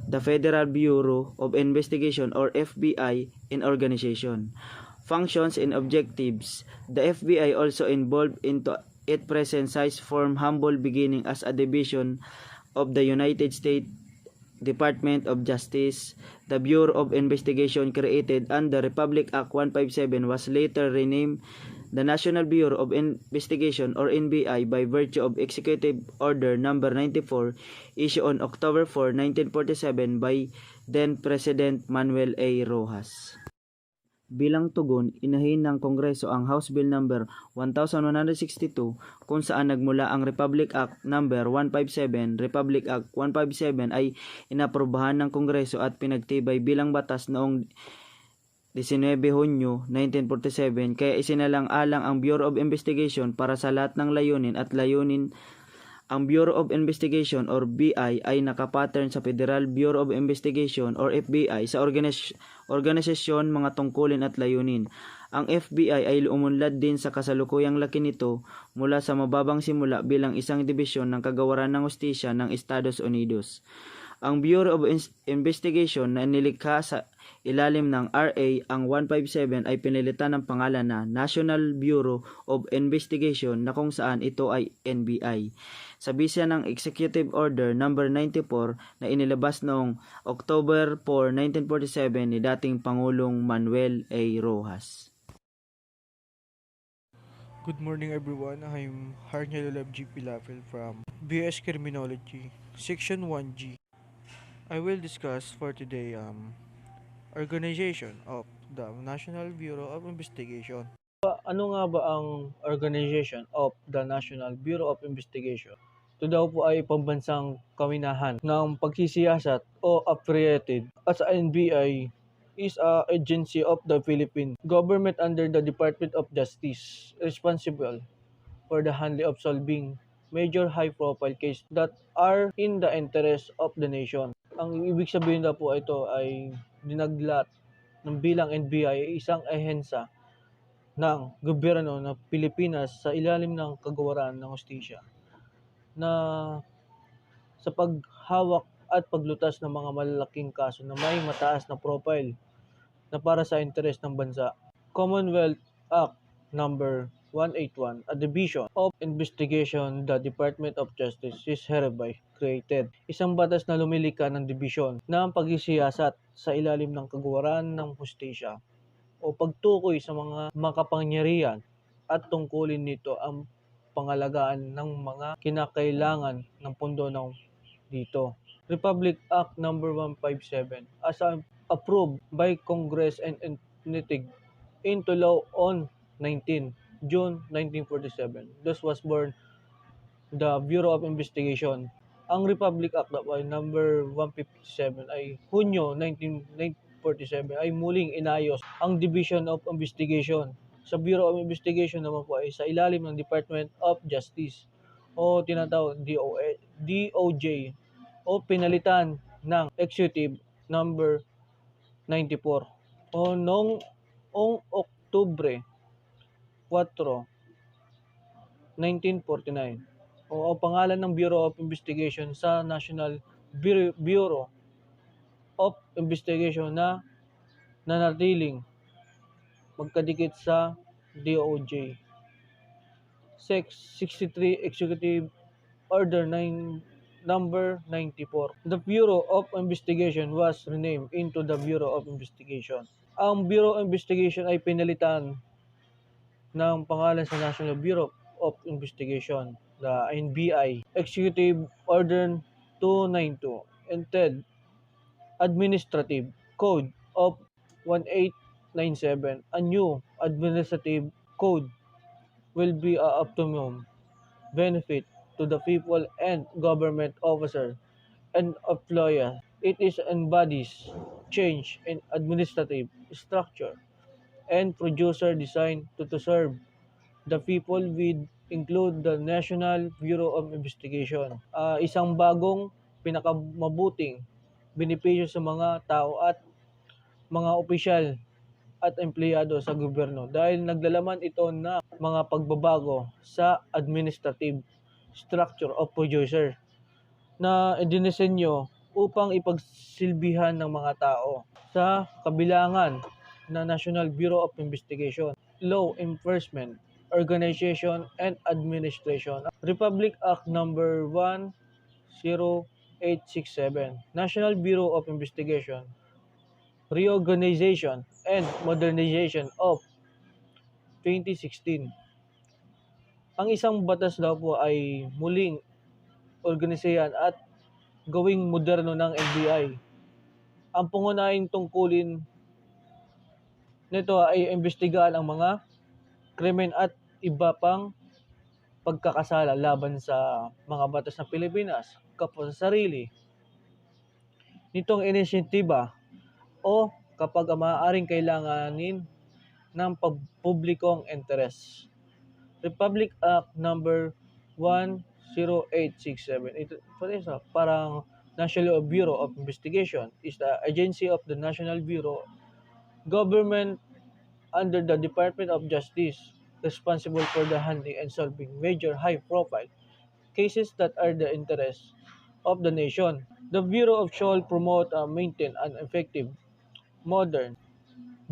the Federal Bureau of Investigation or FBI in organization, functions and objectives. The FBI also involved into its present size form humble beginning as a division of the United States Department of Justice. The Bureau of Investigation created under Republic Act 157 was later renamed the National Bureau of Investigation or NBI by virtue of Executive Order number 94 issued on October 4, 1947 by then President Manuel A. Rojas. Bilang tugon, inahin ng Kongreso ang House Bill number 1162 kung saan nagmula ang Republic Act number 157. Republic Act 157 ay inaprobahan ng Kongreso at pinagtibay bilang batas noong 19 Hunyo 1947, kaya isinalang-alang ang Bureau of Investigation para sa lahat ng layunin at layunin. Ang Bureau of Investigation or BI ay nakapattern sa Federal Bureau of Investigation or FBI sa organisasyon, mga tungkulin at layunin. Ang FBI ay umunlad din sa kasalukuyang laki nito mula sa mababang simula bilang isang dibisyon ng kagawaran ng hustisya ng Estados Unidos. Ang Bureau of Investigation na nilikha sa ilalim ng RA ang 157 ay pinilitan ng pangalan na National Bureau of Investigation na kung saan ito ay NBI. Sa bisya ng Executive Order number 94 na inilabas noong October 4, 1947 ni dating Pangulong Manuel A. Rojas. Good morning everyone, I'm Harnielo Pilapil from BS Criminology, Section 1G. I will discuss for today organization of the National Bureau of Investigation. Ano nga ba ang Organization of the National Bureau of Investigation? Ito daw po ay pambansang kaminahan ng pagsisiyasat o affiliated as NBI is a agency of the Philippine government under the Department of Justice responsible for the handling of solving major high-profile cases that are in the interest of the nation. Ang ibig sabihin na po ito ay dinaglat ng bilang NBI ay isang ahensya ng gobyerno ng Pilipinas sa ilalim ng kagawaran ng hustisya na sa paghawak at paglutas ng mga malalaking kaso na may mataas na profile na para sa interes ng bansa. Commonwealth Act number 181, a division of investigation, the Department of Justice is hereby created. Isang batas na lumilika ng dibisyon ng pagsisiyasat sa ilalim ng kagawaran ng hustisya o pagtukoy sa mga makapangyarihan at tungkulin nito ang pangalagaan ng mga kinakailangan ng pundo ng dito. Republic Act number 157 as approved by Congress and enacted into law on 19 June 1947. Thus was born the Bureau of Investigation. Ang Republic Act number 157 ay Hunyo 1947 ay muling inayos ang Division of Investigation. Sa Bureau of Investigation naman po ay sa ilalim ng Department of Justice o tinatawag DOJ o pinalitan ng Executive number 94 o noong Oktubre 4, 1949. o ang pangalan ng Bureau of Investigation sa National Bureau of Investigation na nanatiling magkadikit sa DOJ. 63 Executive Order 9 Number 94. The Bureau of Investigation was renamed into the Bureau of Investigation. Ang Bureau of Investigation ay pinalitan ng pangalan sa National Bureau of Investigation, the NBI. Executive Order 292 entered Administrative Code of 1897. A new administrative code will be a optimum benefit to the people and government officers and employers. It is embodies change in administrative structure and producer design to serve the people with include the National Bureau of Investigation. Isang bagong pinakamabuting benepisyo sa mga tao at mga opisyal at empleyado sa gobyerno dahil naglalaman ito na mga pagbabago sa administrative structure of producer na idinisenyo upang ipagsilbihan ng mga tao sa kabilangan na National Bureau of Investigation, Law Enforcement, Organization and Administration. Republic Act Number 10867, National Bureau of Investigation, Reorganization and Modernization of 2016. Ang isang batas daw po ay muling organisayan at gawing moderno ng NBI. Ang pangunahing tungkulin nito ay imbestigahan ang mga krimen at iba pang pagkakasala laban sa mga batas ng Pilipinas, kapwa sa sarili nitong inisyatiba o kapag maaaring kailanganin ng publikong interes. Republic Act Number 10867. Ito parang National Bureau of Investigation is the agency of the National Bureau government under the Department of Justice responsible for the handling and solving major high-profile cases that are the interests of the nation. The Bureau shall promote and maintain an effective, modern,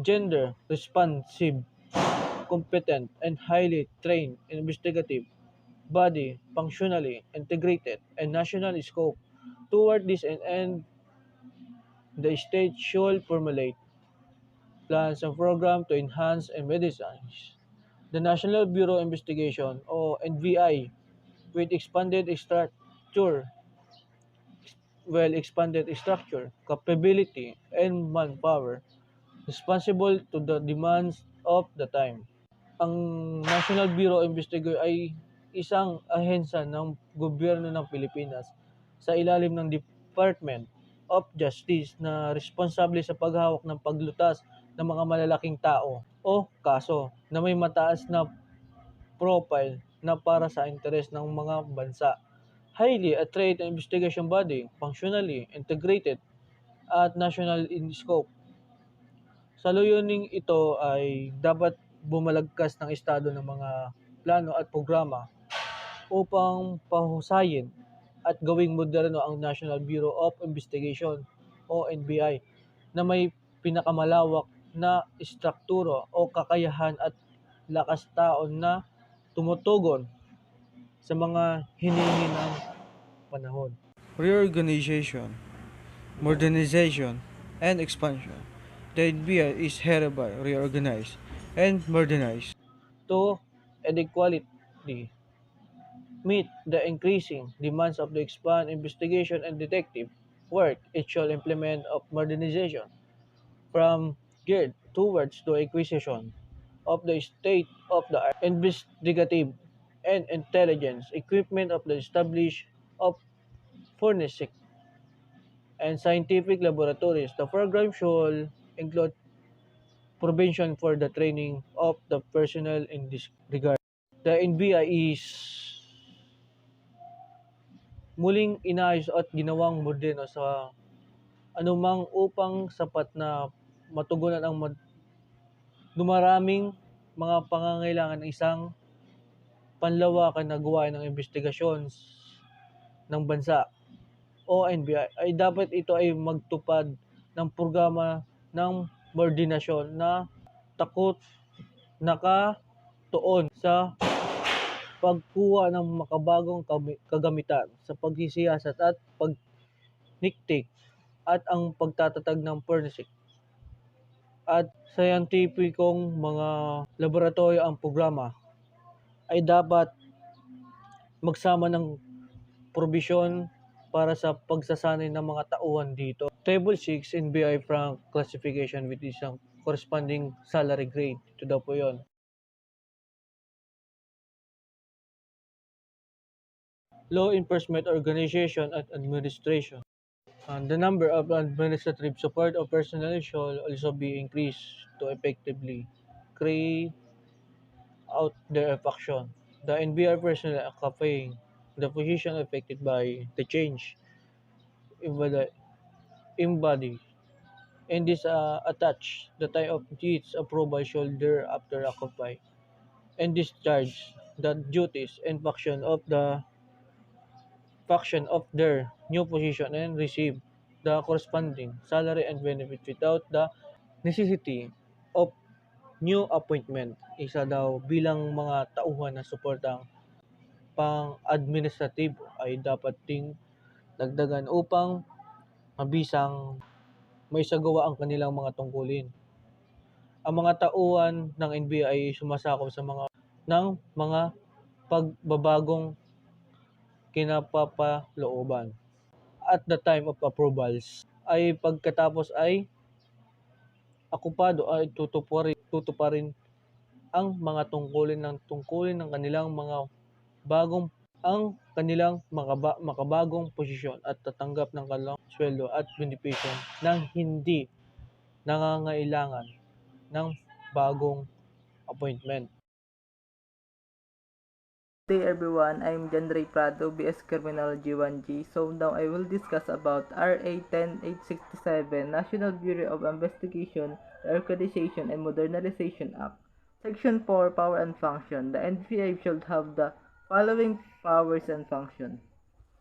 gender-responsive, competent, and highly trained investigative body functionally integrated and national scope. Toward this end, the state should formulate plans and programs to enhance and medicines the National Bureau of Investigation o NBI with expanded structure, capability, and manpower responsible to the demands of the time. Ang National Bureau of Investigation ay isang ahensya ng gobyerno ng Pilipinas sa ilalim ng Department of Justice na responsable sa paghawak ng paglutas ng mga malalaking tao o kaso na may mataas na profile na para sa interes ng mga bansa. Highly a trade and investigation body, functionally integrated at national in scope. Sa layuning ito ay dapat bumalagkas ng estado ng mga plano at programa upang pahusayin at gawing moderno ang National Bureau of Investigation o NBI na may pinakamalawak na istrukturo o kakayahan at lakas taon na tumutugon sa mga hinihingi ng panahon. Reorganization, modernization, and expansion. The NBI is hereby reorganized and modernized To adequately meet the increasing demands of the expand investigation and detective work. It shall implement of modernization from geared towards the acquisition of the state-of-the-art investigative and intelligence equipment of the established of forensic and scientific laboratories. The program should include provision for the training of the personnel in this regard. The NBI is muling inayos at ginawang moderno sa anumang upang sapat na matugunan ang dumaraming mga pangangailangan ng isang panlawakan na gawain ng investigasyon ng bansa o NBI ay dapat ito ay magtupad ng programa ng koordinasyon na takot nakatuon sa pagkuha ng makabagong kagamitan sa pagsisiyasat at pagniktik at ang pagtatatag ng forensic at scientificong mga laboratorio. Ang programa ay dapat magsama ng probisyon para sa pagsasanay ng mga tauhan dito. Table 6 NBI Frank classification with isang corresponding salary grade. Ito daw po yun. Law enforcement organization and administration. The number of administrative support of personnel shall also be increased to effectively carry out their function. The NBI personnel occupying the position affected by the change embody and is attached the type of its approval shall thereafter occupy and discharge the duties and function of their new position and receive the corresponding salary and benefit without the necessity of new appointment. Isa daw bilang mga tauhan na suportang pang-administrative ay dapat ding dagdagan upang mabisang maisagawa ang kanilang mga tungkulin. Ang mga tauhan ng NBI ay sumasakop sa mga pagbabagong kinapapalooban. At the time of approvals ay pagkatapos ay akupado ay tutuparin ang mga tungkulin ng kanilang mga bagong makabagong posisyon at tatanggap ng kanilang sweldo at benepisyo nang hindi nangangailangan ng bagong appointment. Good day everyone, I'm Rey Prado, BS Criminology 1G. So now I will discuss about RA 10867, National Bureau of Investigation, Reorganization and Modernization Act. Section 4, Power and Function. The NBI should have the following powers and functions.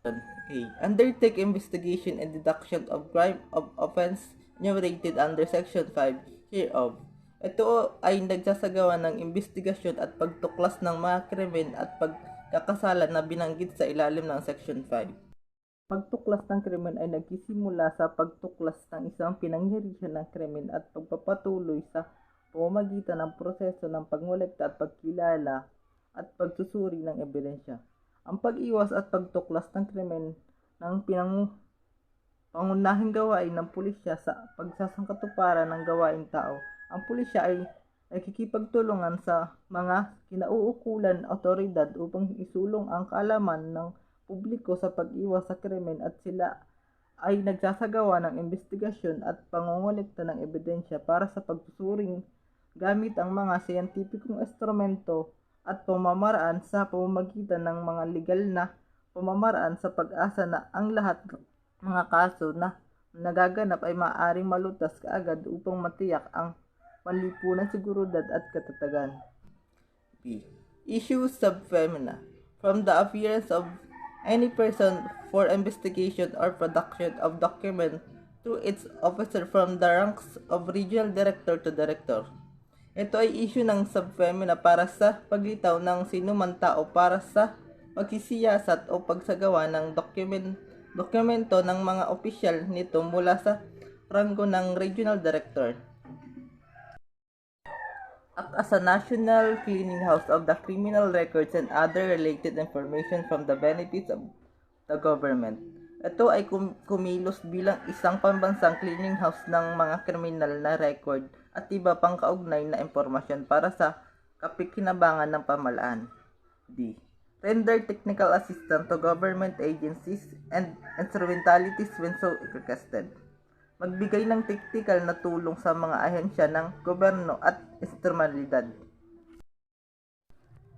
A. Undertake investigation and deduction of crime of offense enumerated under Section 5 hereof. Ito ay nagsasagawa ng investigasyon at pagtuklas ng mga krimen at pagkakasala na binanggit sa ilalim ng Section 5. Pagtuklas ng krimen ay nagsisimula sa pagtuklas ng isang pinangyarihan ng krimen at pagpapatuloy sa pamamagitan ng proseso ng pagngolekta at pagkilala at pagsusuri ng ebidensya. Ang pag-iwas at pagtuklas ng krimen ng pangunahing gawain ng pulisya sa pagsasangkatuparan ng gawaing tao. Ang pulisya ay nakikipagtulungan sa mga kinauukulan otoridad upang isulong ang kaalaman ng publiko sa pag-iwas sa krimen at sila ay nagsasagawa ng investigasyon at pangongolekta ng ebidensya para sa pagsusuring gamit ang mga siyentipikong instrumento at pamamaraan sa pamamagitan ng mga legal na pamamaraan sa pag-asa na ang lahat ng mga kaso na nagaganap ay maaaring malutas kaagad upang matiyak ang panlipunan, seguridad at katatagan. B. Issue subfemina. From the appearance of any person for investigation or production of document through its officer from the ranks of regional director to director. Ito ay issue ng subfemina para sa paglitaw ng sinumang tao para sa pagsisiyasat o pagsagawa ng dokumento ng mga opisyal nito mula sa ranggo ng regional director. Act as a national clearinghouse of the criminal records and other related information from the benefits of the government. Ito ay kumilos bilang isang pambansang clearinghouse ng mga kriminal na record at iba pang kaugnay na impormasyon para sa kapikinabangan ng pamahalaan. D. Render technical assistance to government agencies and instrumentalities when so requested. Magbigay ng teknikal na tulong sa mga ahensya ng gobyerno at instrumentalidad.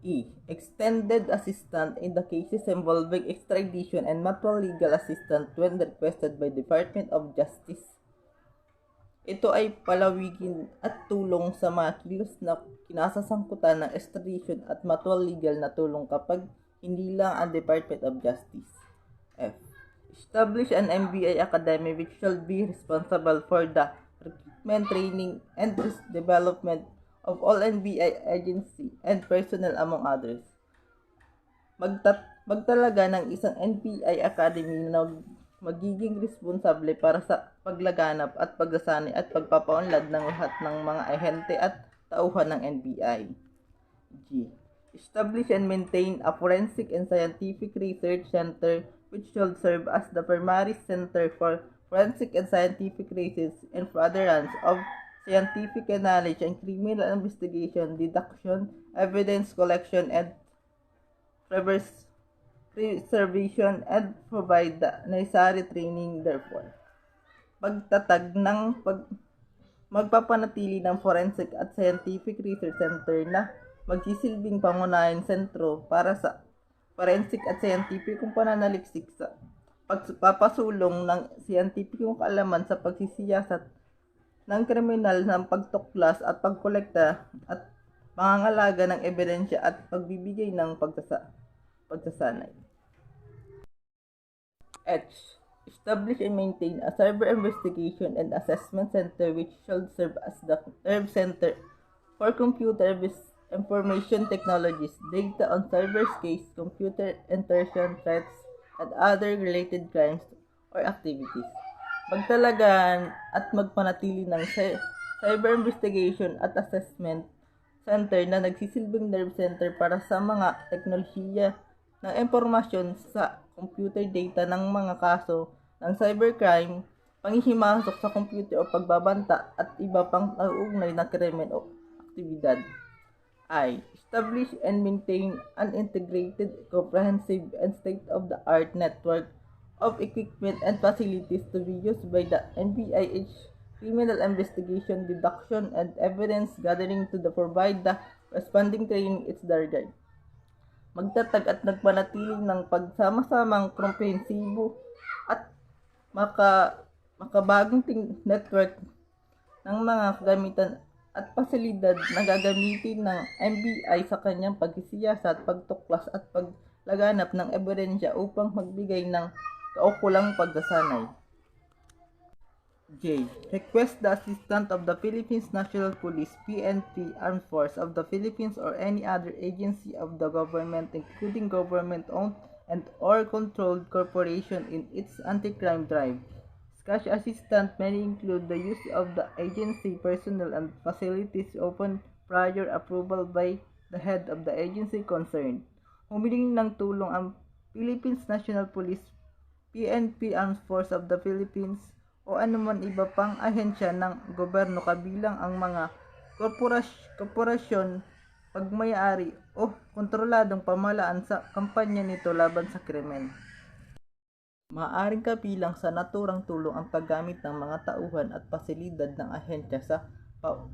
E. Extended assistance in the cases involving extradition and mutual legal assistance when requested by Department of Justice. Ito ay palawigin at tulong sa mga kilos na kinasasangkutan ng extradition at mutual legal na tulong kapag hindi lang ang Department of Justice. F. Establish an MBI Academy which shall be responsible for the recruitment, training, and development of all NBI agency and personnel among others. Magtalaga ng isang NBI Academy na magiging responsable para sa paglaganap at pagsasanay at pagpapaunlad ng lahat ng mga ahente at tauhan ng NBI. G. Establish and maintain a forensic and scientific research center which shall serve as the primary center for forensic and scientific research and furtherance of scientific knowledge and criminal investigation, deduction, evidence collection, and preservation, and provide the necessary training therefore. Magpapanatili ng forensic at scientific research center na magsisilbing pangunahing sentro para sa forensic at scientificong pananaliksik sa pagpapasulong ng scientificong kaalaman sa pagsisiyasat ng kriminal ng pagtuklas at pagkolekta at pangangalaga ng ebidensya at pagbibigay ng pagsasanay. H. Establish and maintain a cyber investigation and assessment center which shall serve as the nerve center for computer information technologies, data on cyberspace, computer intrusion threats, and other related crimes or activities. Magtalagan at magpanatili ng cyber investigation at assessment center na nagsisilbing nerve center para sa mga teknolohiya ng impormasyon sa computer data ng mga kaso ng cybercrime, panghihimasok sa computer o pagbabanta at iba pang nauugnay na krimen o aktibidad. I. Establish and maintain an integrated, comprehensive, and state-of-the-art network of equipment and facilities to be used by the NBIH criminal investigation, deduction, and evidence gathering to provide the responding training its regard. Magtatag at nagpanatili ng pagsama-samang komprehensibo at makabagong network ng mga kagamitan at pasilidad na gagamitin ng NBI sa kanyang pagsisiyasat, pagtuklas at paglaganap ng ebidensya upang magbigay ng kaukulang pagsasanay. J. Request the assistance of the Philippines National Police, PNP, Armed Force of the Philippines, or any other agency of the government, including government-owned and or controlled corporation in its anti-crime drive. Cash assistance may include the use of the agency personnel and facilities upon prior approval by the head of the agency concerned. Humiling ng tulong ang Philippines National Police, PNP, Armed Force of the Philippines, o anuman iba pang ahensya ng gobyerno kabilang ang mga korporasyon, pagmayari o kontroladong pamahalaan sa kampanya nito laban sa krimen. Maaaring kabilang sa naturang tulong ang paggamit ng mga tauhan at pasilidad ng ahensya sa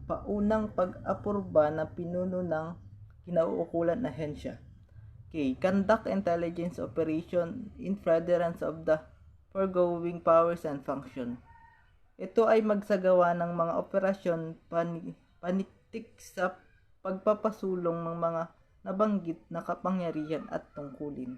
paunang pag-apurba na pinuno ng kinauukulan ahensya. K. Conduct intelligence operation in furtherance of the foregoing powers and function. Ito ay magsagawa ng mga operasyon panitik sa pagpapasulong ng mga nabanggit na kapangyarihan at tungkulin.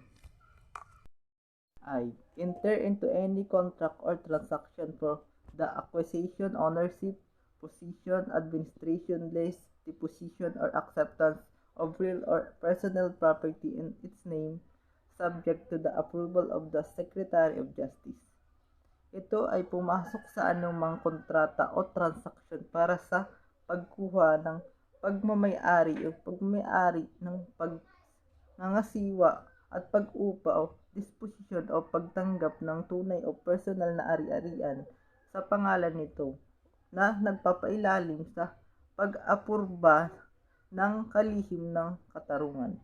I. Enter into any contract or transaction for the acquisition, ownership, possession, administration, lease, deposition, or acceptance of real or personal property in its name, subject to the approval of the Secretary of Justice. Ito ay pumasok sa anumang kontrata o transaksyon para sa pagkuha ng pagmamay-ari o pagmamay-ari ng pagngangasiwa at pag-upa o disposisyon o pagtanggap ng tunay o personal na ari-arian sa pangalan nito na nagpapailalim sa pag-apurba ng kalihim ng katarungan.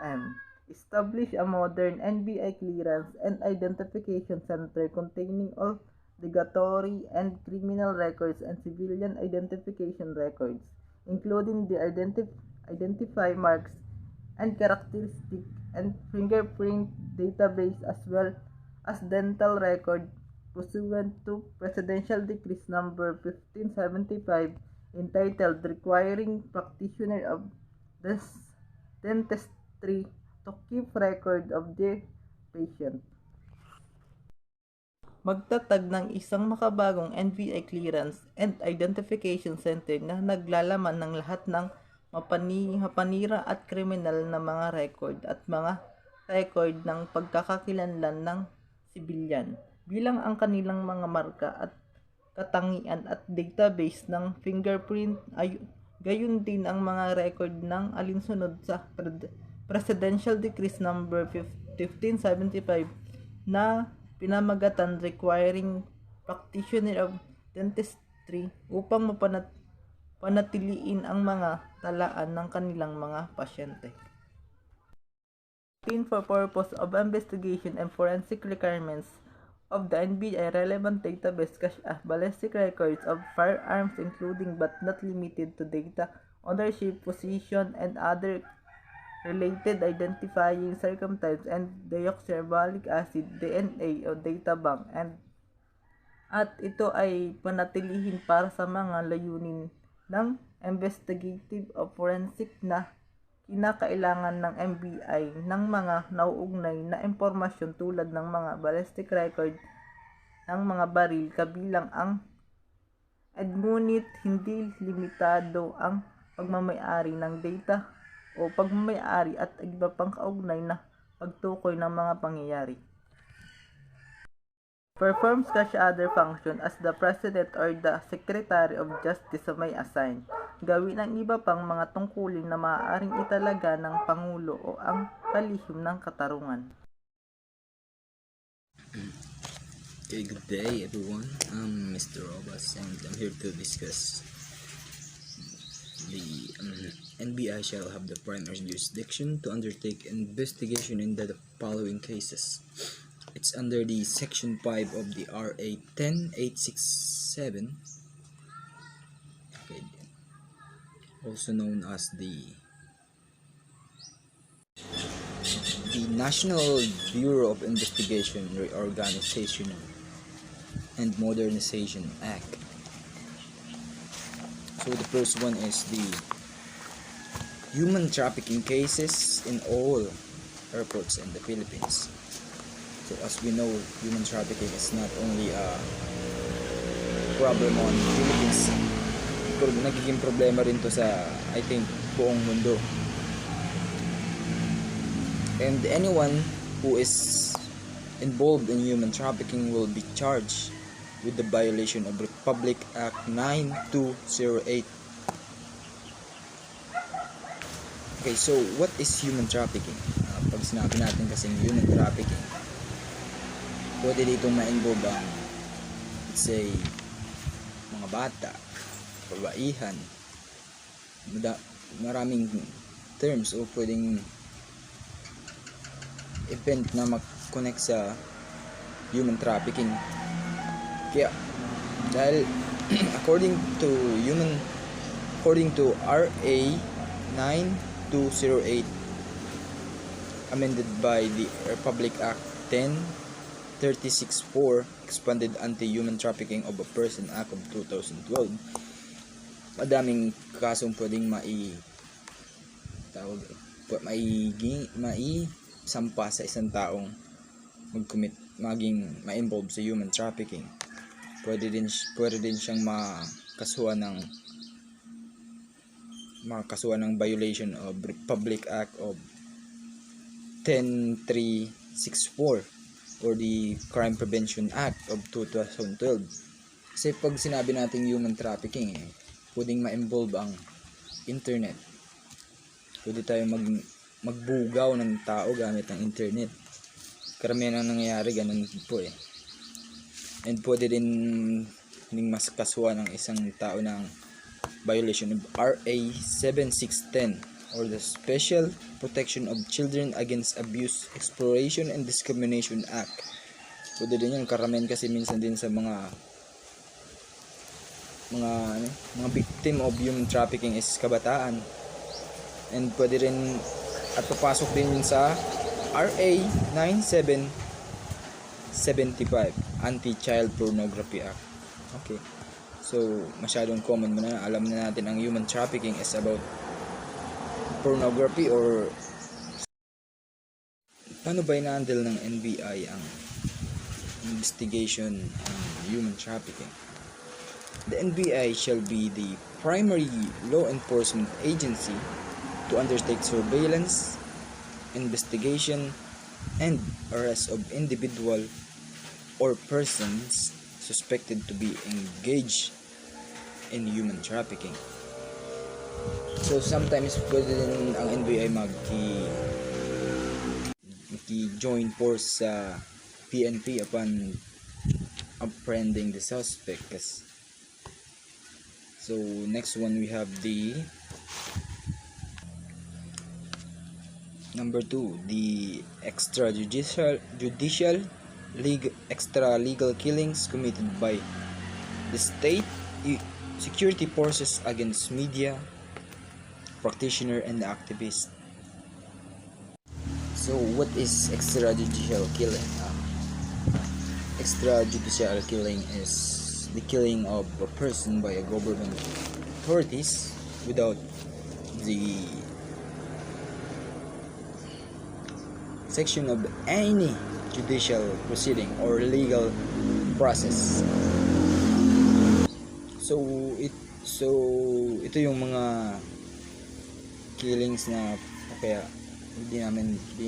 M. Establish a modern NBI clearance and identification center containing all obligatory and criminal records and civilian identification records, including the identify marks and characteristic and fingerprint database as well as dental record pursuant to Presidential Decree number 1575 entitled Requiring Practitioner of Dentistry to keep record of their patient. Magtatag ng isang makabagong NBI clearance and identification center na naglalaman ng lahat ng mapanira at kriminal na mga record at mga record ng pagkakakilanlan ng sibilyan bilang ang kanilang mga marka at katangian at database ng fingerprint gayon din ang mga record ng alinsunod sa Presidential Decree number 1575 na pinamagatan requiring practitioner of dentistry upang mapanatiliin ang mga talaan ng kanilang mga pasyente. For purpose of investigation and forensic requirements of the NBI relevant database such as ballistic records of firearms including but not limited to data, ownership, position, and other related identifying circumstances and deoxyribonucleic acid, DNA o data bank at ito ay panatilihin para sa mga layunin ng investigative o forensic na kinakailangan ng NBI ng mga nauugnay na impormasyon tulad ng mga ballistic record ng mga baril kabilang ang ngunit hindi limitado ang pagmamay-ari ng data o pagmamay-ari at iba pang kaugnay na pagtukoy ng mga pangyayari. Performs such other function as the President or the Secretary of Justice may assign. Gawin ang iba pang mga tungkulin na maaaring italaga ng Pangulo o ang kalihim ng katarungan. Okay, good day everyone. I'm Mr. Robas and I'm here to discuss the NBI shall have the primary jurisdiction to undertake investigation in the following cases. It's under the Section 5 of the RA 10867, okay, also known as the National Bureau of Investigation Reorganization and Modernization Act. So the first one is the human trafficking cases in all airports in the Philippines. So as we know, human trafficking is not only a problem on Philippines, pero nagiging problema rin to sa, I think, buong mundo. And anyone who is involved in human trafficking will be charged with the violation of Republic Act 9208. Okay, so what is human trafficking? Pag sinabi natin kasing human trafficking, pwede dito ma-involve ang, let's say, mga bata, babaihan, maraming terms o pwedeng event na mag-connect sa human trafficking. Kaya dahil according to RA 9208 amended by the Republic Act 1036-4 expanded Anti-Human Trafficking of a Person Act of 2012, madaming kasong pwedeng sampa sa isang taong mag-commit, ma-involve sa human trafficking. Pwede din siyang makasuhan ng violation of Republic Act of 10364 or the Crime Prevention Act of 2012. Kasi pag sinabi natin human trafficking, pwedeng ma-involve ang internet. Pwede tayo magbugaw ng tao gamit ang internet. Karamihan ang nangyayari, ganun po eh. And pwede din mas kasuhan ng isang tao ng violation of RA 7610 or the Special Protection of Children Against Abuse, Exploitation and Discrimination Act. Pwede din yung karamihan kasi minsan din sa mga victim of human trafficking is kabataan. And pwede rin at papasok din yun sa RA 75, Anti-Child Pornography Act. Okay. So, masyadong common mo na. Alam na natin ang human trafficking is about pornography or paano ba ina-handle ng NBI ang investigation ng human trafficking? The NBI shall be the primary law enforcement agency to undertake surveillance, investigation, and arrest of individual or persons suspected to be engaged in human trafficking. So sometimes pwede din ang NBI join force sa PNP upon apprehending the suspect. So next one we have the number 2, the extrajudicial extra-legal killings committed by the state security forces against media, practitioner, and activists. So what is extrajudicial killing? Extrajudicial killing is the killing of a person by a government authorities without the section of any judicial proceeding or legal process. So ito yung mga killings na kaya hindi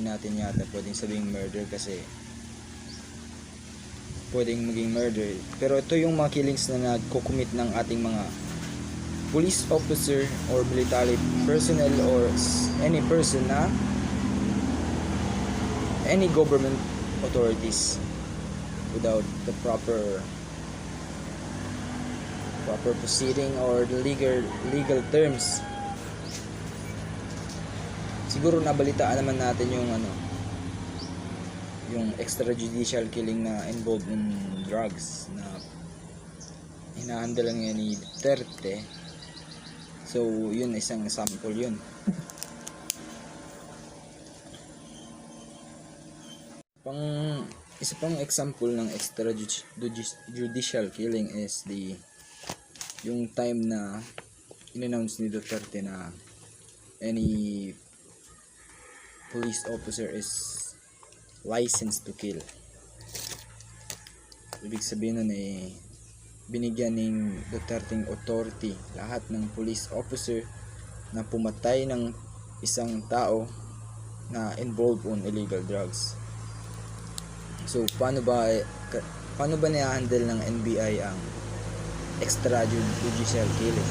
natin yata pwedeng sabing murder kasi pwedeng maging murder, pero ito yung mga killings na nagko-commit ng ating mga police officer or military personnel or any person na any government authorities without the proper proceeding or the legal terms. Siguro nabalitaan naman natin yung extrajudicial killing na involved in drugs na hinahandle lang yan ni Duterte. So yun, isang sample yun. Isa pang example ng extrajudicial killing is yung time na in-announce ni Duterte na any police officer is licensed to kill. Ibig sabihin nun binigyan ng Duterteng authority lahat ng police officer na pumatay ng isang tao na involved on illegal drugs. So paano ba na-handle ng NBI ang extrajudicial killing?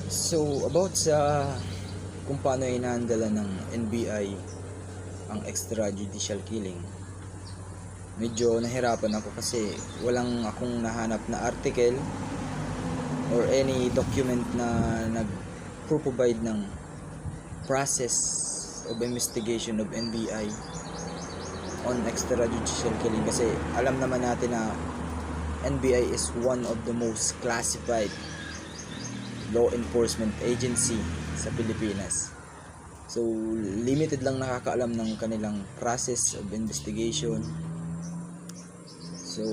So about sa kung paano ina-handle ng NBI ang extrajudicial killing, medyo nahirapan ako kasi walang akong nahanap na article or any document na nag-provide ng process of investigation of NBI on extrajudicial killing, kasi alam naman natin na NBI is one of the most classified law enforcement agency sa Pilipinas. So limited lang nakakaalam ng kanilang process of investigation. So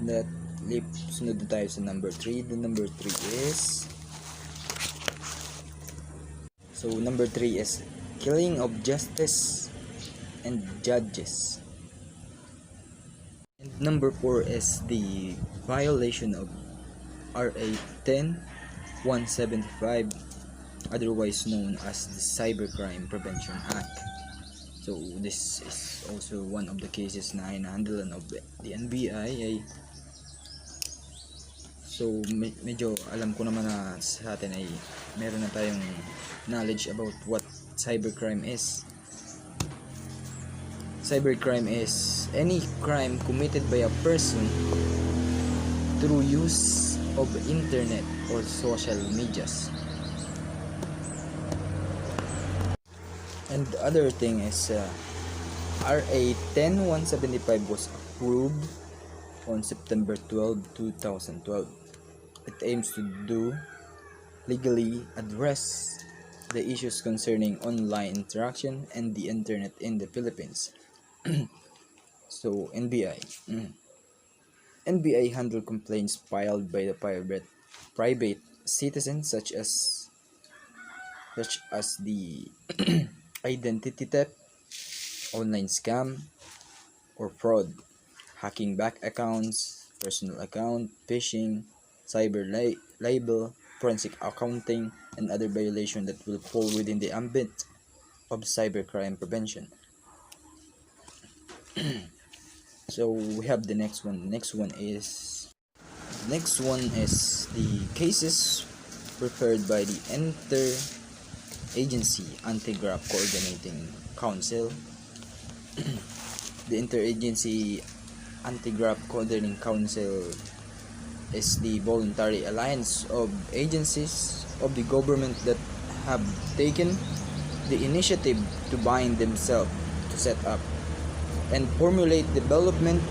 that sunod na tayo sa number 3. The number 3 is killing of justice and judges. And number 4 is the violation of RA 10175, otherwise known as the Cybercrime Prevention Act. So this is also one of the cases na hinahandle of the NBI. So medyo alam ko naman na sa atin ay meron na tayong knowledge about what cybercrime is. Cybercrime is any crime committed by a person through use of internet or social medias. And the other thing is RA 10175 was approved on September 12, 2012. It aims to legally address the issues concerning online interaction and the internet in the Philippines. So, NBI. NBI handle complaints filed by the private citizens such as the identity theft, online scam or fraud, hacking back accounts, personal account, phishing, cyber libel, forensic accounting, and other violations that will fall within the ambit of cybercrime prevention. So we have the next one. Next one is the cases prepared by the Interagency Anti-Graft Coordinating Council. The Interagency Anti-Graft Coordinating Council is the voluntary alliance of agencies of the government that have taken the initiative to bind themselves to set up and formulate development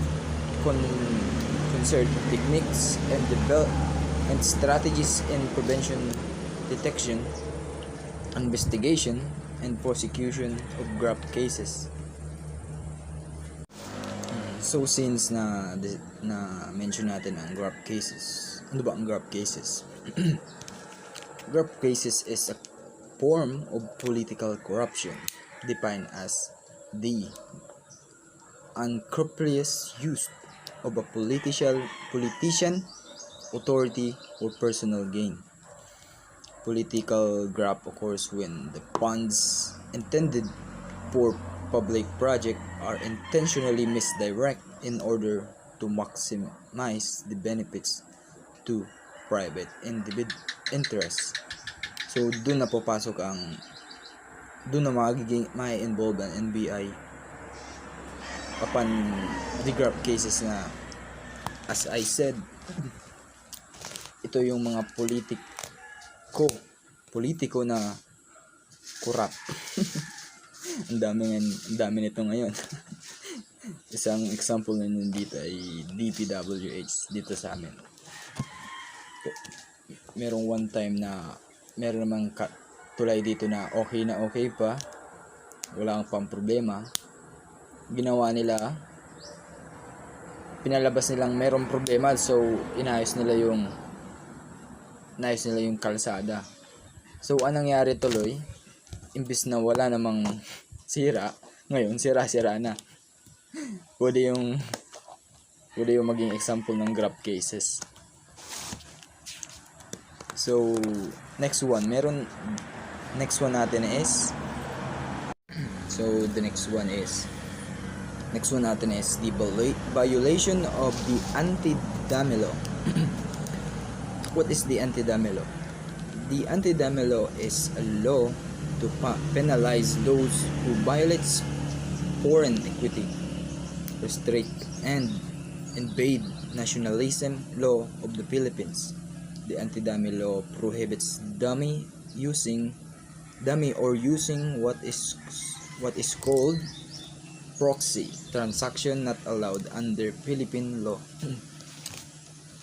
concert techniques and strategies in prevention, detection, investigation, and prosecution of graft cases. So since na mention natin ang graft cases, ano ba ang graft cases? Graft cases is a form of political corruption defined as the unscrupulous use of a politician, authority, or personal gain. Political graft occurs when the funds intended for public project are intentionally misdirected in order to maximize the benefits to private interests. So doon na magiging may involve ang NBI upon the graft cases na, as I said, ito yung mga politiko na corrupt. ang dami nito ngayon. Isang example na nandito ay DPWH dito sa amin. Merong one time na meron namang tulay dito na okay pa, wala pang problema. Ginawa nila, pinalabas nilang merong problema, so inayos nila yung kalsada. So anong nangyari tuloy, imbis na wala namang sira, ngayon sira-sira na. Pwede yung maging example ng graft cases. So next one natin is the violation of the anti-dummy law. What is the anti-dummy law? The anti-dummy law is a law to penalize those who violates foreign equity, restrict and invade nationalism law of the Philippines. The anti-dummy law prohibits dummy or using what is called proxy transaction not allowed under Philippine law.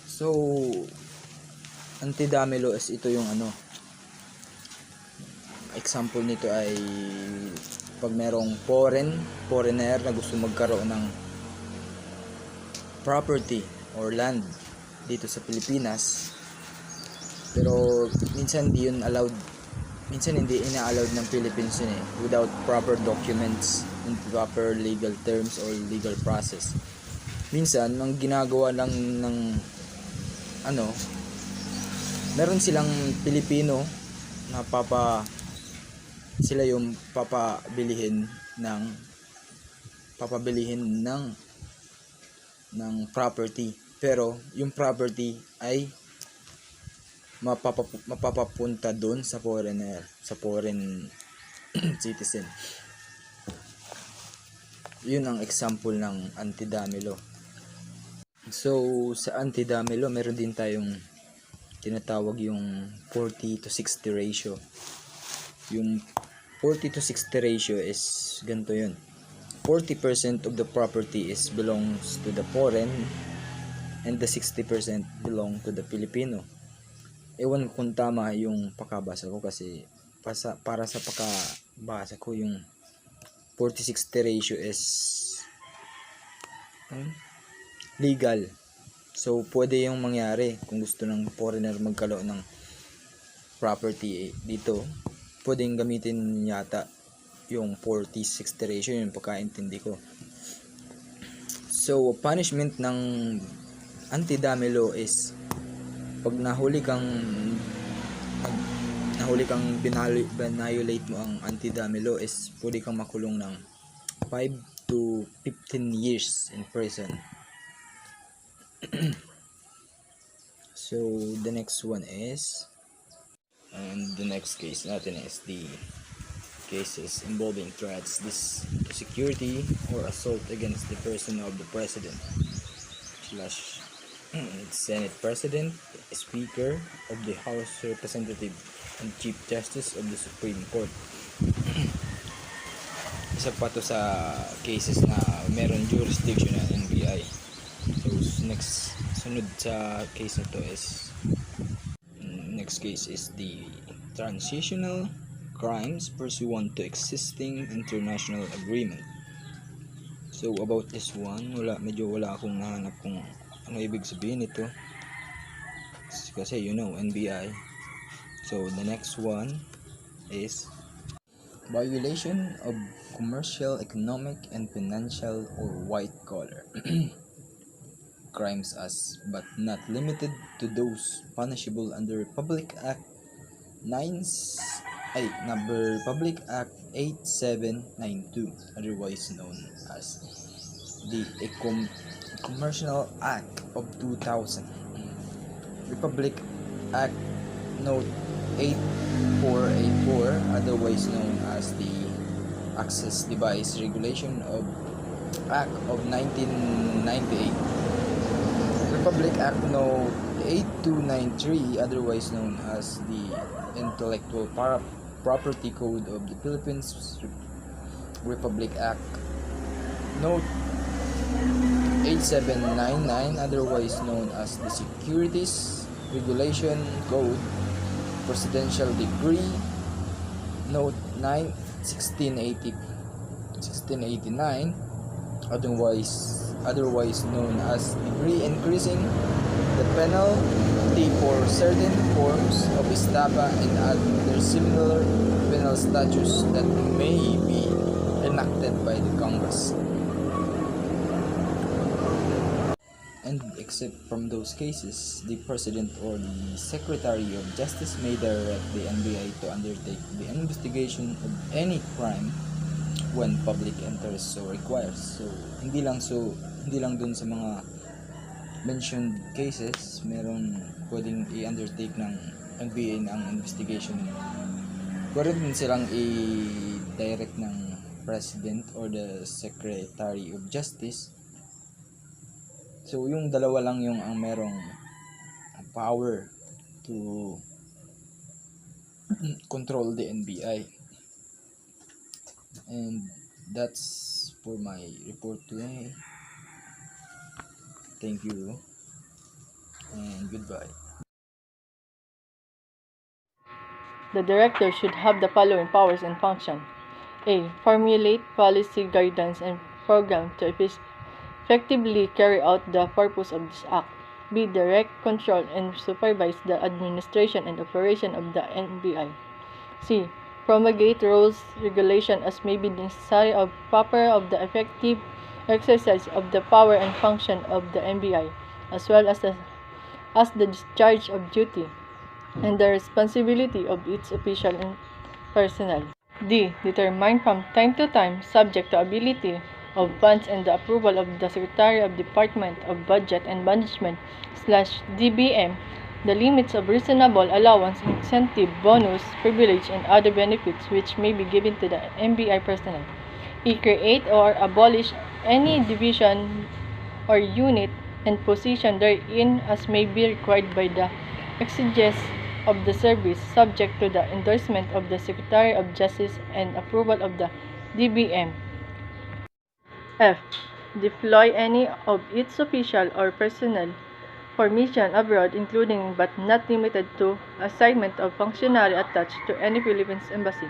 So anti-dummy law is ito yung example nito ay pag merong foreigner na gusto magkaroon ng property or land dito sa Pilipinas, pero minsan hindi ina-allowed ng Philippines yun without proper documents and proper legal terms or legal process. Minsan ang ginagawa lang ng meron silang Pilipino na sila yung papabilihin ng property, pero yung property ay mapapapunta doon sa foreign citizen. Yun ang example ng anti-dummy law. So sa anti-dummy law meron din tayong tinatawag yung 40-60 ratio. Yung 40-60 ratio is ganito yun. 40% of the property belongs to the foreign and the 60% belong to the Filipino. Ewan kung tama yung pakabasa ko kasi para sa pagkabasa ko, yung 40-60 ratio is legal. So, pwede yung mangyari kung gusto ng foreigner magkaroon ng property dito. Pwedeng gamitin yata yung 40-60 ratio, yung pagkaintindi ko. So, punishment ng anti-dummy law is pag nahuli kang violate mo ang anti-dummy law is pwede kang makulong ng 5 to 15 years in prison. So, the next one is, and the next case natin is the cases involving threats, security, or assault against the person of the president / Senate President, Speaker of the House Representative, and Chief Justice of the Supreme Court. Isa pa to sa cases na meron jurisdiction ng NBI. So, sunod sa case na to is, next case is the transitional crimes pursuant to existing international agreement. So, about this one, medyo wala akong nahanap kung ano ibig sabihin nito. Kasi, NBI. So, the next one is violation of commercial, economic, and financial or white-collar crimes as but not limited to those punishable under Public Act 8792, otherwise known as the Commercial Act of 2000, Republic Act Note 8484, otherwise known as the Access Device Regulation of Act of 1998, Republic Act Note 8293, otherwise known as the Intellectual Property Code of the Philippines, Republic Act Note 8799, otherwise known as the Securities Regulation Code, Presidential Decree Note 1689, otherwise known as Decree Increasing the Penalty for certain forms of estafa and other similar penal statutes that may be enacted by the Congress. And except from those cases, the President or the Secretary of Justice may direct the NBI to undertake the investigation of any crime when public interest so requires. So hindi lang dun sa mga mentioned cases, meron pwedeng i-undertake ng NBI ang investigation. Pwede din silang i-direct ng President or the Secretary of Justice. So, yung dalawa lang yung ang merong power to control the NBI. And that's for my report today. Thank you and goodbye. The director should have the following powers and functions. A. Formulate policy, guidance, and program to effectively carry out the purpose of this act. B. Direct, control, and supervise the administration and operation of the NBI. C. Promulgate rules, regulation as may be necessary of the effective exercise of the power and function of the NBI, as well as the discharge of duty and the responsibility of its official and personnel. D. Determine from time to time, subject to ability of funds and the approval of the Secretary of Department of Budget and Management /DBM, the limits of reasonable allowance, incentive, bonus, privilege, and other benefits which may be given to the NBI personnel. E. Create or abolish any division or unit and position therein as may be required by the exigencies of the service, subject to the endorsement of the Secretary of Justice and approval of the DBM. F. Deploy any of its official or personnel for mission abroad, including but not limited to assignment of functionary attached to any Philippines embassy,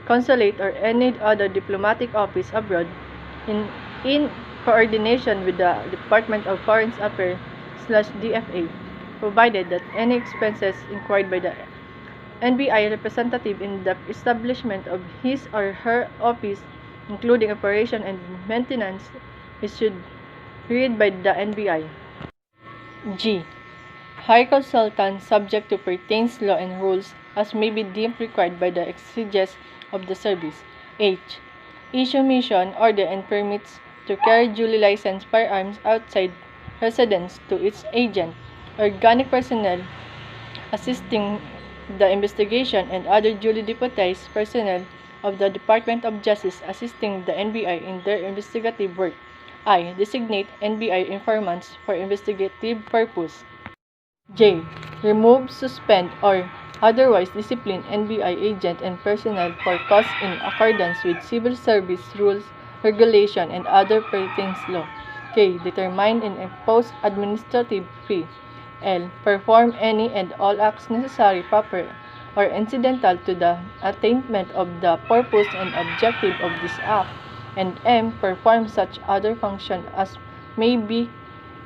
consulate, or any other diplomatic office abroad, in coordination with the Department of Foreign Affairs /DFA, provided that any expenses incurred by the NBI representative in the establishment of his or her office, including operation and maintenance, is read by the NBI. G. High consultant subject to pertains law and rules as may be deemed required by the exigencies of the service. H. Issue mission order and permits to carry duly licensed firearms outside residence to its agent, organic personnel assisting the investigation, and other duly deputized personnel of the Department of Justice assisting the NBI in their investigative work. I. Designate NBI informants for investigative purpose. J. Remove, suspend, or otherwise discipline NBI agent and personnel for cause in accordance with civil service rules, regulation, and other pertains law. K. Determine and impose administrative fee. L. Perform any and all acts necessary, proper, or incidental to the attainment of the purpose and objective of this act. And M. Perform such other function as may be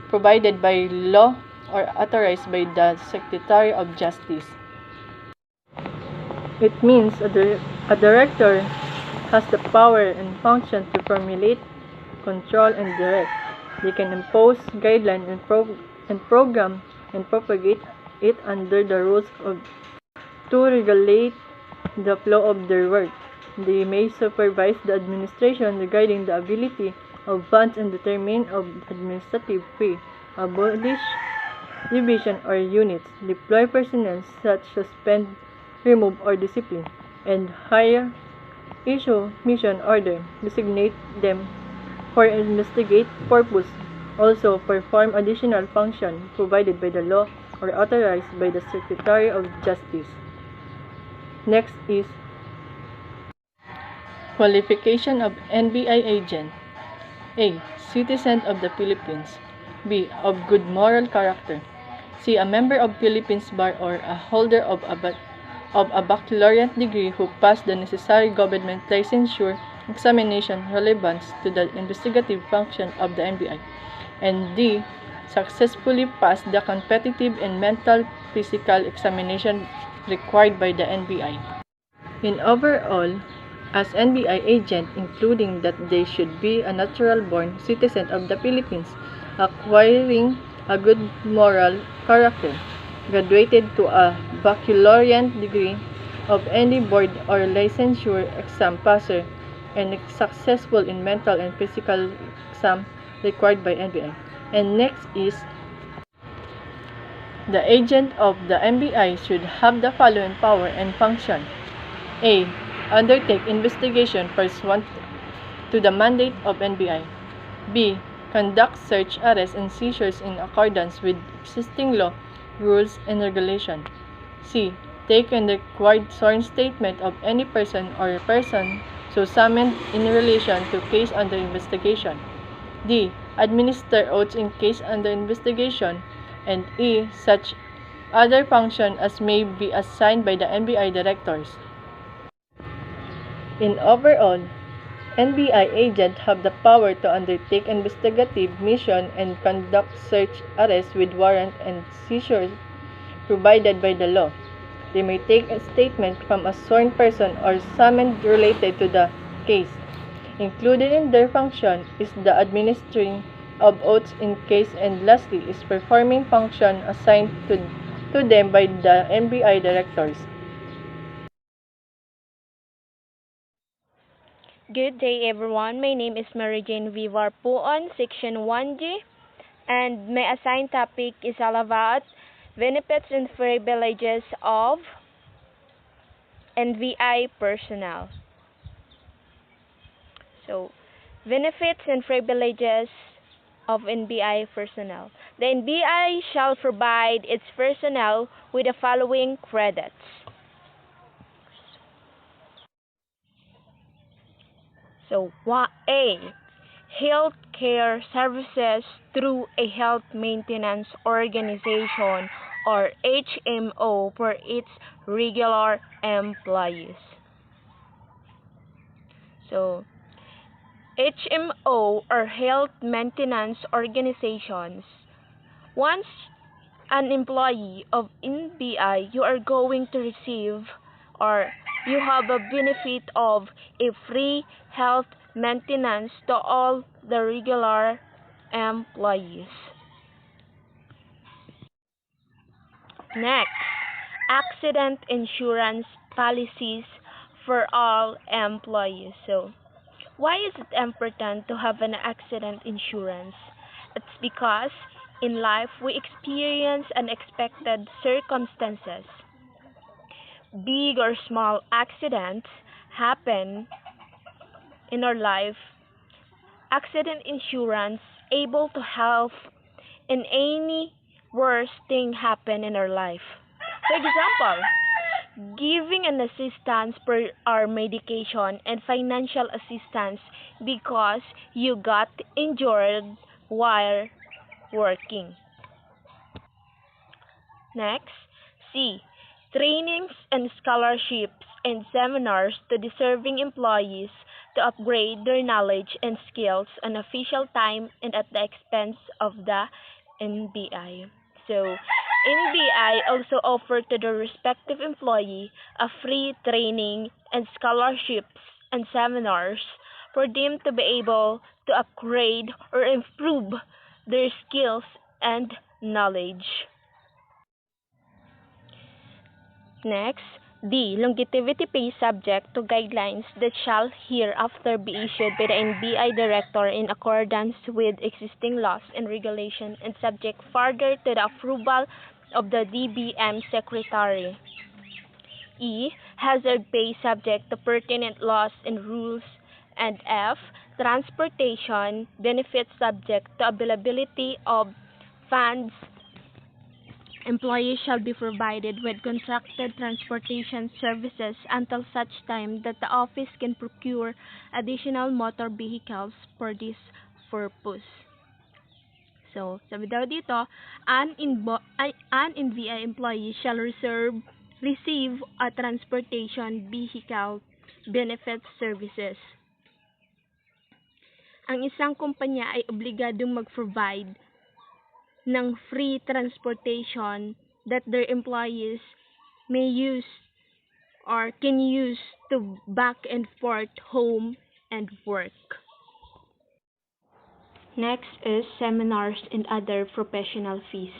provided by law or authorized by the Secretary of Justice. It means a director has the power and function to formulate, control, and direct. They can impose guidelines and program and propagate it under the rules to regulate the flow of their work. They may supervise the administration regarding the ability of funds and determine of administrative fee, abolish division or units, deploy personnel such suspend, remove, or discipline, and hire, issue mission order, designate them for investigate purpose, also perform additional function provided by the law or authorized by the Secretary of Justice. Next is qualification of NBI agent. A. Citizen of the Philippines. B. Of good moral character. C. A member of Philippines Bar or a holder of a baccalaureate degree who passed the necessary government licensure examination relevant to the investigative function of the NBI. And D. Successfully passed the competitive and mental physical examination required by the NBI. In overall, as NBI agent, including that they should be a natural-born citizen of the Philippines, acquiring a good moral character, graduated to a baccalaureate degree of any board or licensure exam passer, and successful in mental and physical exam required by NBI. And next is the agent of the NBI should have the following power and function. A. Undertake investigation pursuant to the mandate of NBI. B. Conduct search, arrest, and seizures in accordance with existing law, rules, and regulation. C. Take and required sworn statement of any person or person so summoned in relation to case under investigation. D. Administer oaths in case under investigation. And E. Such other function as may be assigned by the NBI directors. In overall, NBI agents have the power to undertake investigative mission and conduct search, arrest with warrant, and seizures provided by the law. They may take a statement from a sworn person or summoned related to the case. Included in their function is the administering of oaths in case, and lastly is performing function assigned to them by the NBI directors. Good day everyone, my name is Maryjane Vivar Poon, Section 1G, and my assigned topic is all about benefits and privileges of NBI personnel. So, benefits and privileges of NBI personnel. The NBI shall provide its personnel with the following credits. So, A. health care services through a health maintenance organization or HMO for its regular employees. So, HMO or health maintenance organizations, once an employee of NBI, you are going to receive or you have a benefit of a free health maintenance to all the regular employees. Next, accident insurance policies for all employees. So, why is it important to have an accident insurance? It's because in life we experience unexpected circumstances. Big or small accidents happen in our life. Accident insurance able to help in any worst thing happen in our life. For example, giving an assistance per our medication and financial assistance because you got injured while working. Next, C. Trainings and scholarships and seminars to deserving employees to upgrade their knowledge and skills on official time and at the expense of the NBI. So, NBI also offer to the respective employee a free training and scholarships and seminars for them to be able to upgrade or improve their skills and knowledge. Next, D. Longevity pay subject to guidelines that shall hereafter be issued by the NBI Director in accordance with existing laws and regulations and subject further to the approval of the DBM Secretary. E. Hazard pay subject to pertinent laws and rules. And F. Transportation benefits subject to availability of funds. Employees shall be provided with contracted transportation services until such time that the office can procure additional motor vehicles for this purpose. So, sabi daw dito, an NBI employee shall receive a transportation vehicle benefit services. Ang isang kumpanya ay obligadong mag-provide ng free transportation that their employees may use or can use to back and forth home and work. Next is seminars and other professional fees.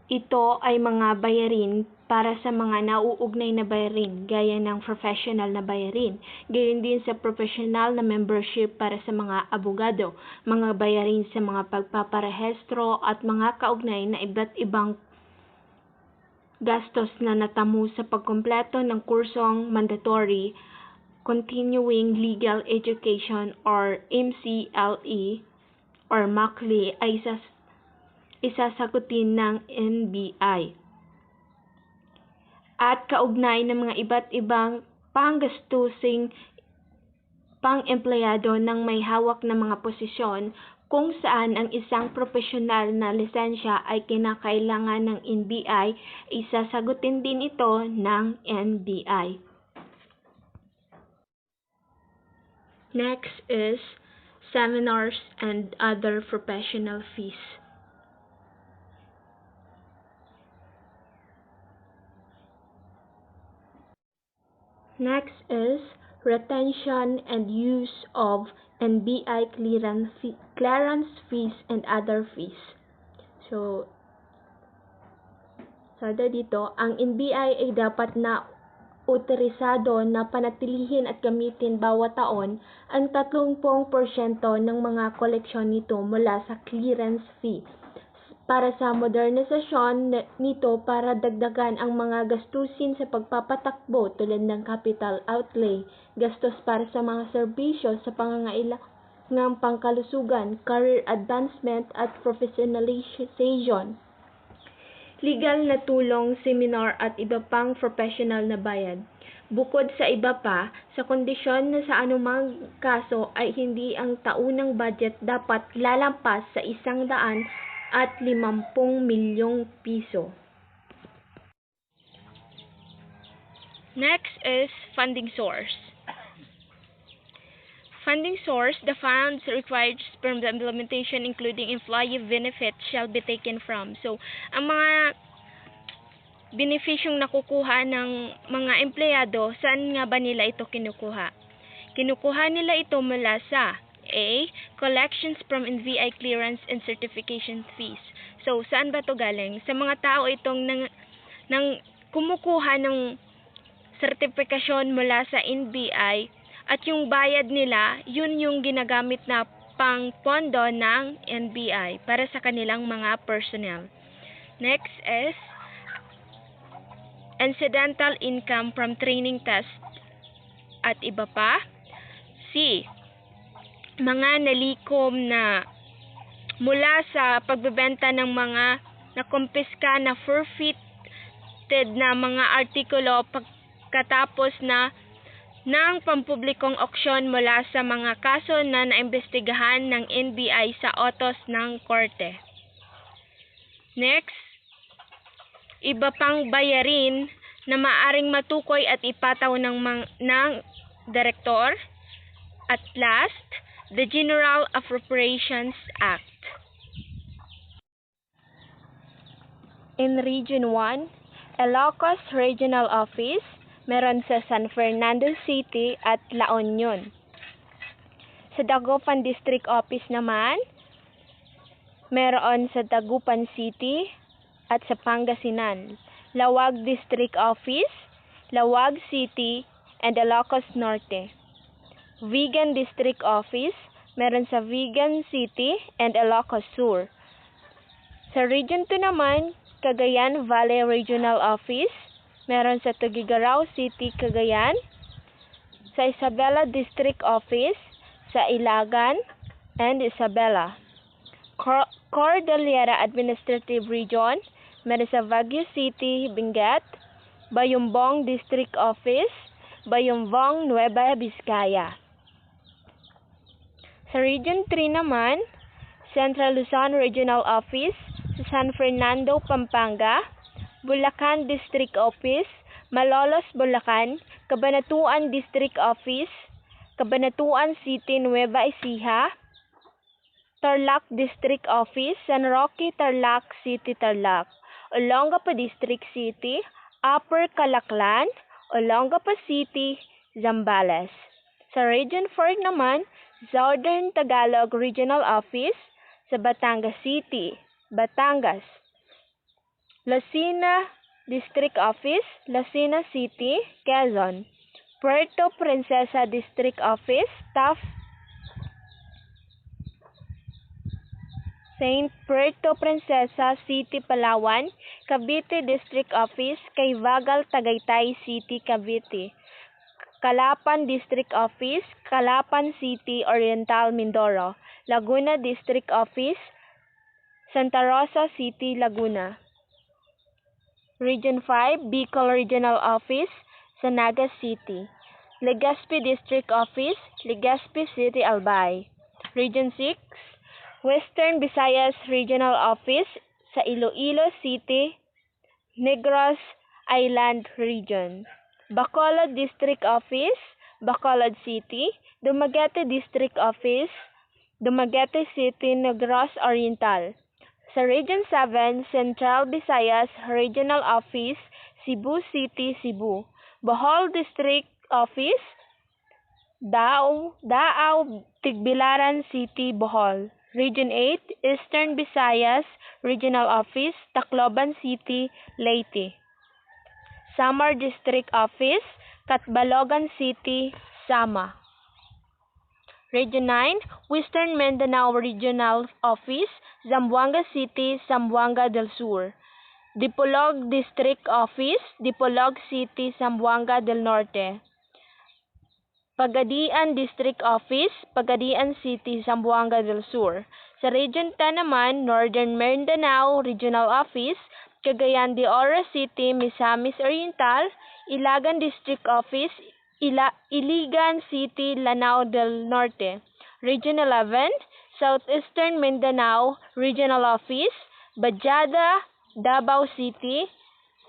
Ito ay mga bayarin para sa mga nauugnay na bayarin gaya ng professional na bayarin. Gayon din sa professional na membership para sa mga abogado, mga bayarin sa mga pagpaparehistro at mga kaugnay na iba't ibang gastos na natamo sa pagkumpleto ng kursong mandatory continuing legal education or MCLE or MACLE ay isasagutin ng NBI. At kaugnay ng mga iba't ibang panggastusing pang-empleyado ng may hawak na mga posisyon kung saan ang isang profesional na lisensya ay kinakailangan ng NBI, isasagutin din ito ng NBI. Next is seminars and other professional fees. Next is retention and use of NBI clearance fees and other fees. So dito, ang NBI ay dapat na otorisado na panatilihin at gamitin bawat taon ang 30% ng mga koleksyon nito mula sa clearance fee para sa modernisasyon nito para dagdagan ang mga gastusin sa pagpapatakbo tulad ng capital outlay, gastos para sa mga serbisyo sa pangangailangang pangkalusugan, career advancement at professionalization. legal na tulong, seminar at iba pang professional na bayad. Bukod sa iba pa, sa kondisyon na sa anumang kaso ay hindi ang taunang budget dapat lalampas sa 150 milyong piso. Next is funding source. Funding source, the funds required from the implementation including employee benefits shall be taken from. So, ang mga benefisyong nakukuha ng mga empleyado, saan nga ba nila ito kinukuha? Kinukuha nila ito mula sa A. Collections from NVI clearance and certification fees. So, saan ba ito galing? Sa mga tao itong kumukuha ng sertifikasyon mula sa NBI at yung bayad nila, yun yung ginagamit na pang pondo ng NBI para sa kanilang mga personnel. Next is incidental income from training test at iba pa. C. Mga nalikom na mula sa pagbebenta ng mga nakumpiska na forfeited na mga artikulo pagkatapos na ng pampublikong auksyon mula sa mga kaso na naimbestigahan ng NBI sa utos ng korte. Next, iba pang bayarin na maaring matukoy at ipataw ng direktor. At last, the General Appropriations Act. In Region 1, Ilocos Regional Office, meron sa San Fernando City at La Union. Sa Dagupan District Office naman, meron sa Dagupan City at sa Pangasinan. Lawag District Office, Lawag City, and Ilocos Norte. Vigan District Office, meron sa Vigan City and Ilocos Sur. Sa Region 2 naman, Cagayan Valley Regional Office, meron sa Tuguegarao City, Cagayan. Sa Isabela District Office, sa Ilagan and Isabela. Cordillera Administrative Region, meron sa Baguio City, Benguet. Bayumbong District Office, Bayumbong, Nueva Vizcaya. Sa Region 3 naman, Central Luzon Regional Office, sa San Fernando, Pampanga. Bulacan District Office, Malolos, Bulacan. Cabanatuan District Office, Cabanatuan City, Nueva Ecija. Tarlac District Office, San Roque, Tarlac City, Tarlac. Olongapo District City, Upper Calaclan, Olongapo City, Zambales. Sa Region 4 naman, Southern Tagalog Regional Office, sa Batangas City, Batangas. Lucena District Office, Lucena City, Quezon. Puerto Princesa District Office, Taft. Saint Puerto Princesa City, Palawan. Cavite District Office, Cayvagal, Tagaytay City, Cavite. Calapan District Office, Calapan City, Oriental, Mindoro. Laguna District Office, Santa Rosa City, Laguna. Region 5, Bicol Regional Office, sa Naga City. Legazpi District Office, Legazpi City, Albay. Region 6, Western Visayas Regional Office, sa Iloilo City, Negros Island Region. Bacolod District Office, Bacolod City. Dumaguete District Office, Dumaguete City, Negros Oriental. Sa Region 7, Central Visayas Regional Office, Cebu City, Cebu. Bohol District Office, Dao, Tigbilaran City, Bohol. Region 8, Eastern Visayas Regional Office, Tacloban City, Leyte. Samar District Office, Catbalogan City, Sama. Region 9, Western Mindanao Regional Office, Zamboanga City, Zamboanga del Sur. Dipolog District Office, Dipolog City, Zamboanga del Norte. Pagadian District Office, Pagadian City, Zamboanga del Sur. Sa Region 10 naman, Northern Mindanao Regional Office, Cagayan de Oro City, Misamis Oriental, Ilagan District Office, Iligan City, Lanao del Norte. Region 11, Southeastern Mindanao Regional Office, Bajada, Davao City,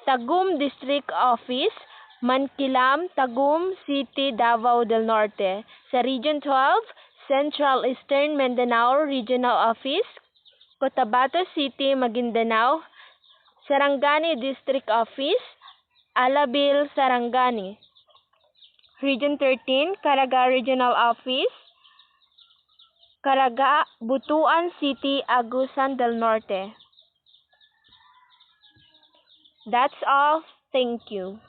Tagum District Office, Mankilam, Tagum City, Davao del Norte. Sa Region 12, Central Eastern Mindanao Regional Office, Cotabato City, Maguindanao. Sarangani District Office, Alabil, Sarangani. Region 13, Caraga Regional Office, Caraga, Butuan City, Agusan del Norte. That's all. Thank you.